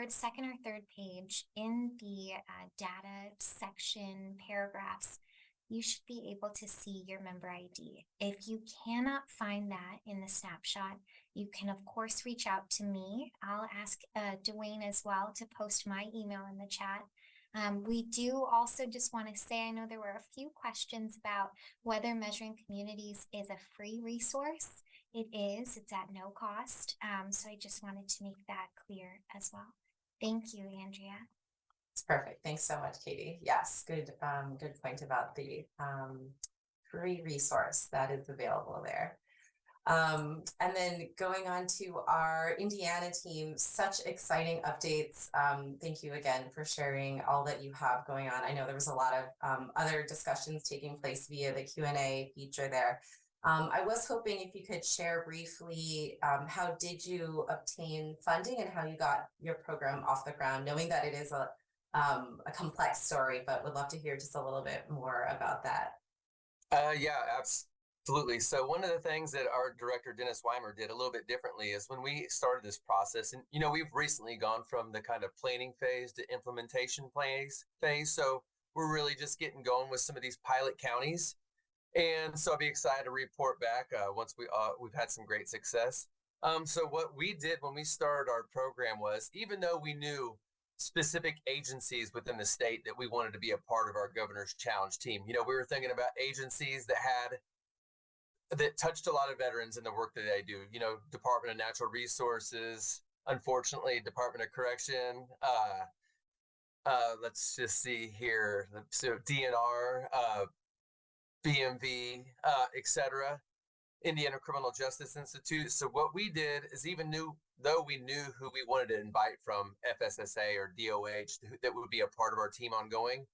second or third page in the data section paragraphs. You should be able to see your member ID. If you cannot find that in the snapshot, you can of course reach out to me. I'll ask Dwayne as well to post my email in the chat. We do also just want to say, I know there were a few questions about whether Measuring Communities is a free resource. It is, it's at no cost. So I just wanted to make that clear as well. Thank you, Andrea. It's perfect. Thanks so much, Katie. Yes, good point about the free resource that is available there. And then going on to our Indiana team, such exciting updates. Thank you again for sharing all that you have going on. I know there was a lot of other discussions taking place via the Q&A feature there. I was hoping if you could share briefly, how did you obtain funding and how you got your program off the ground, knowing that it is a complex story, but would love to hear just a little bit more about that. Yeah, absolutely. So one of the things that our director, Dennis Weimer, did a little bit differently is when we started this process, and we've recently gone from the kind of planning phase to implementation phase. So we're really just getting going with some of these pilot counties. And so I'll be excited to report back once we've had some great success. So what we did when we started our program was, even though we knew specific agencies within the state that we wanted to be a part of our Governor's Challenge team, we were thinking about agencies that touched a lot of veterans in the work that they do. Department of Natural Resources, unfortunately, Department of Correction. Let's just see here. So DNR, BMV, etc. Indiana Criminal Justice Institute. So what we did is, even though we knew who we wanted to invite from FSSA or DOH that would be a part of our team ongoing,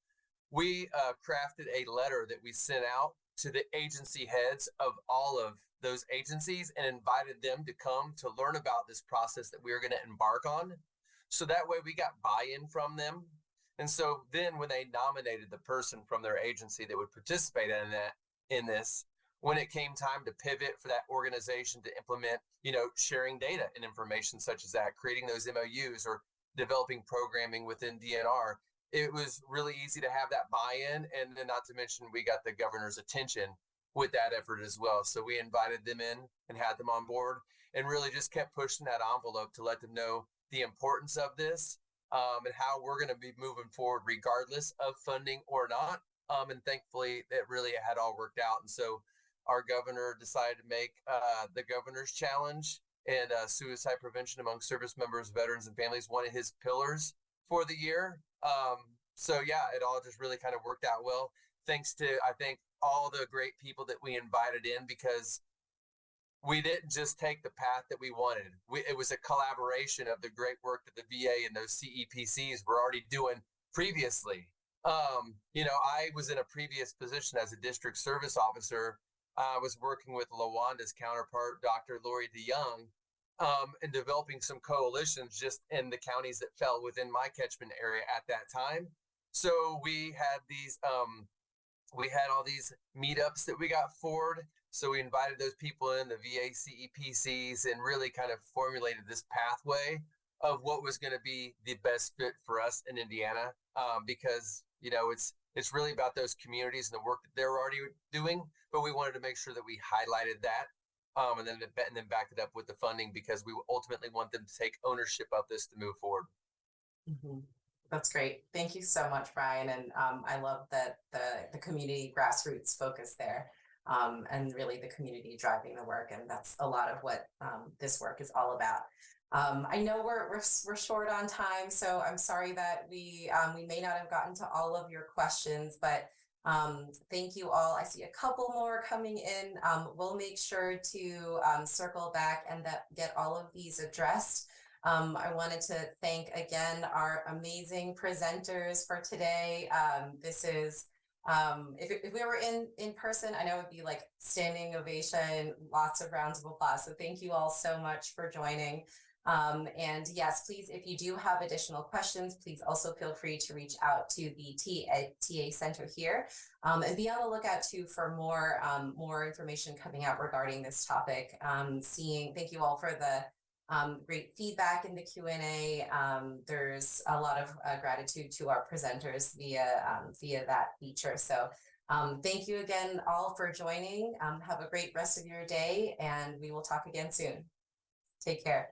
we crafted a letter that we sent out to the agency heads of all of those agencies and invited them to come to learn about this process that we were going to embark on. So that way we got buy-in from them. And so then when they nominated the person from their agency that would participate in this, when it came time to pivot for that organization to implement, sharing data and information such as that, creating those MOUs or developing programming within DNR, it was really easy to have that buy-in. And then not to mention, we got the governor's attention with that effort as well. So we invited them in and had them on board and really just kept pushing that envelope to let them know the importance of this and how we're going to be moving forward regardless of funding or not. And thankfully, it really had all worked out. And so our governor decided to make the Governor's Challenge and suicide prevention among service members, veterans, and families one of his pillars for the year. So yeah, it all just really kind of worked out well. Thanks to, I think, all the great people that we invited in, because we didn't just take the path that we wanted. It was a collaboration of the great work that the VA and those CEPCs were already doing previously. I was in a previous position as a district service officer. I was working with LaWanda's counterpart, Dr. Lori DeYoung, and developing some coalitions just in the counties that fell within my catchment area at that time. So we had all these meetups that we got forward. So we invited those people in, the VA CEPCs, and really kind of formulated this pathway of what was going to be the best fit for us in Indiana, because It's really about those communities and the work that they're already doing, but we wanted to make sure that we highlighted that, and then backed it up with the funding, because we ultimately want them to take ownership of this to move forward. That's great. Thank you so much, Brian. And I love that the community grassroots focus there, and really the community driving the work. And that's a lot of what this work is all about. I know we're short on time, so I'm sorry that we may not have gotten to all of your questions, but thank you all. I see a couple more coming in. We'll make sure to circle back and get all of these addressed. I wanted to thank again our amazing presenters for today. This is, if we were in person, I know it would be like standing ovation, lots of rounds of applause. So thank you all so much for joining. And yes, please, if you do have additional questions, please also feel free to reach out to the TA Center here, and be on the lookout too for more information coming out regarding this topic. Thank you all for the great feedback in the Q&A. There's a lot of gratitude to our presenters via that feature. So thank you again all for joining. Have a great rest of your day, and we will talk again soon. Take care.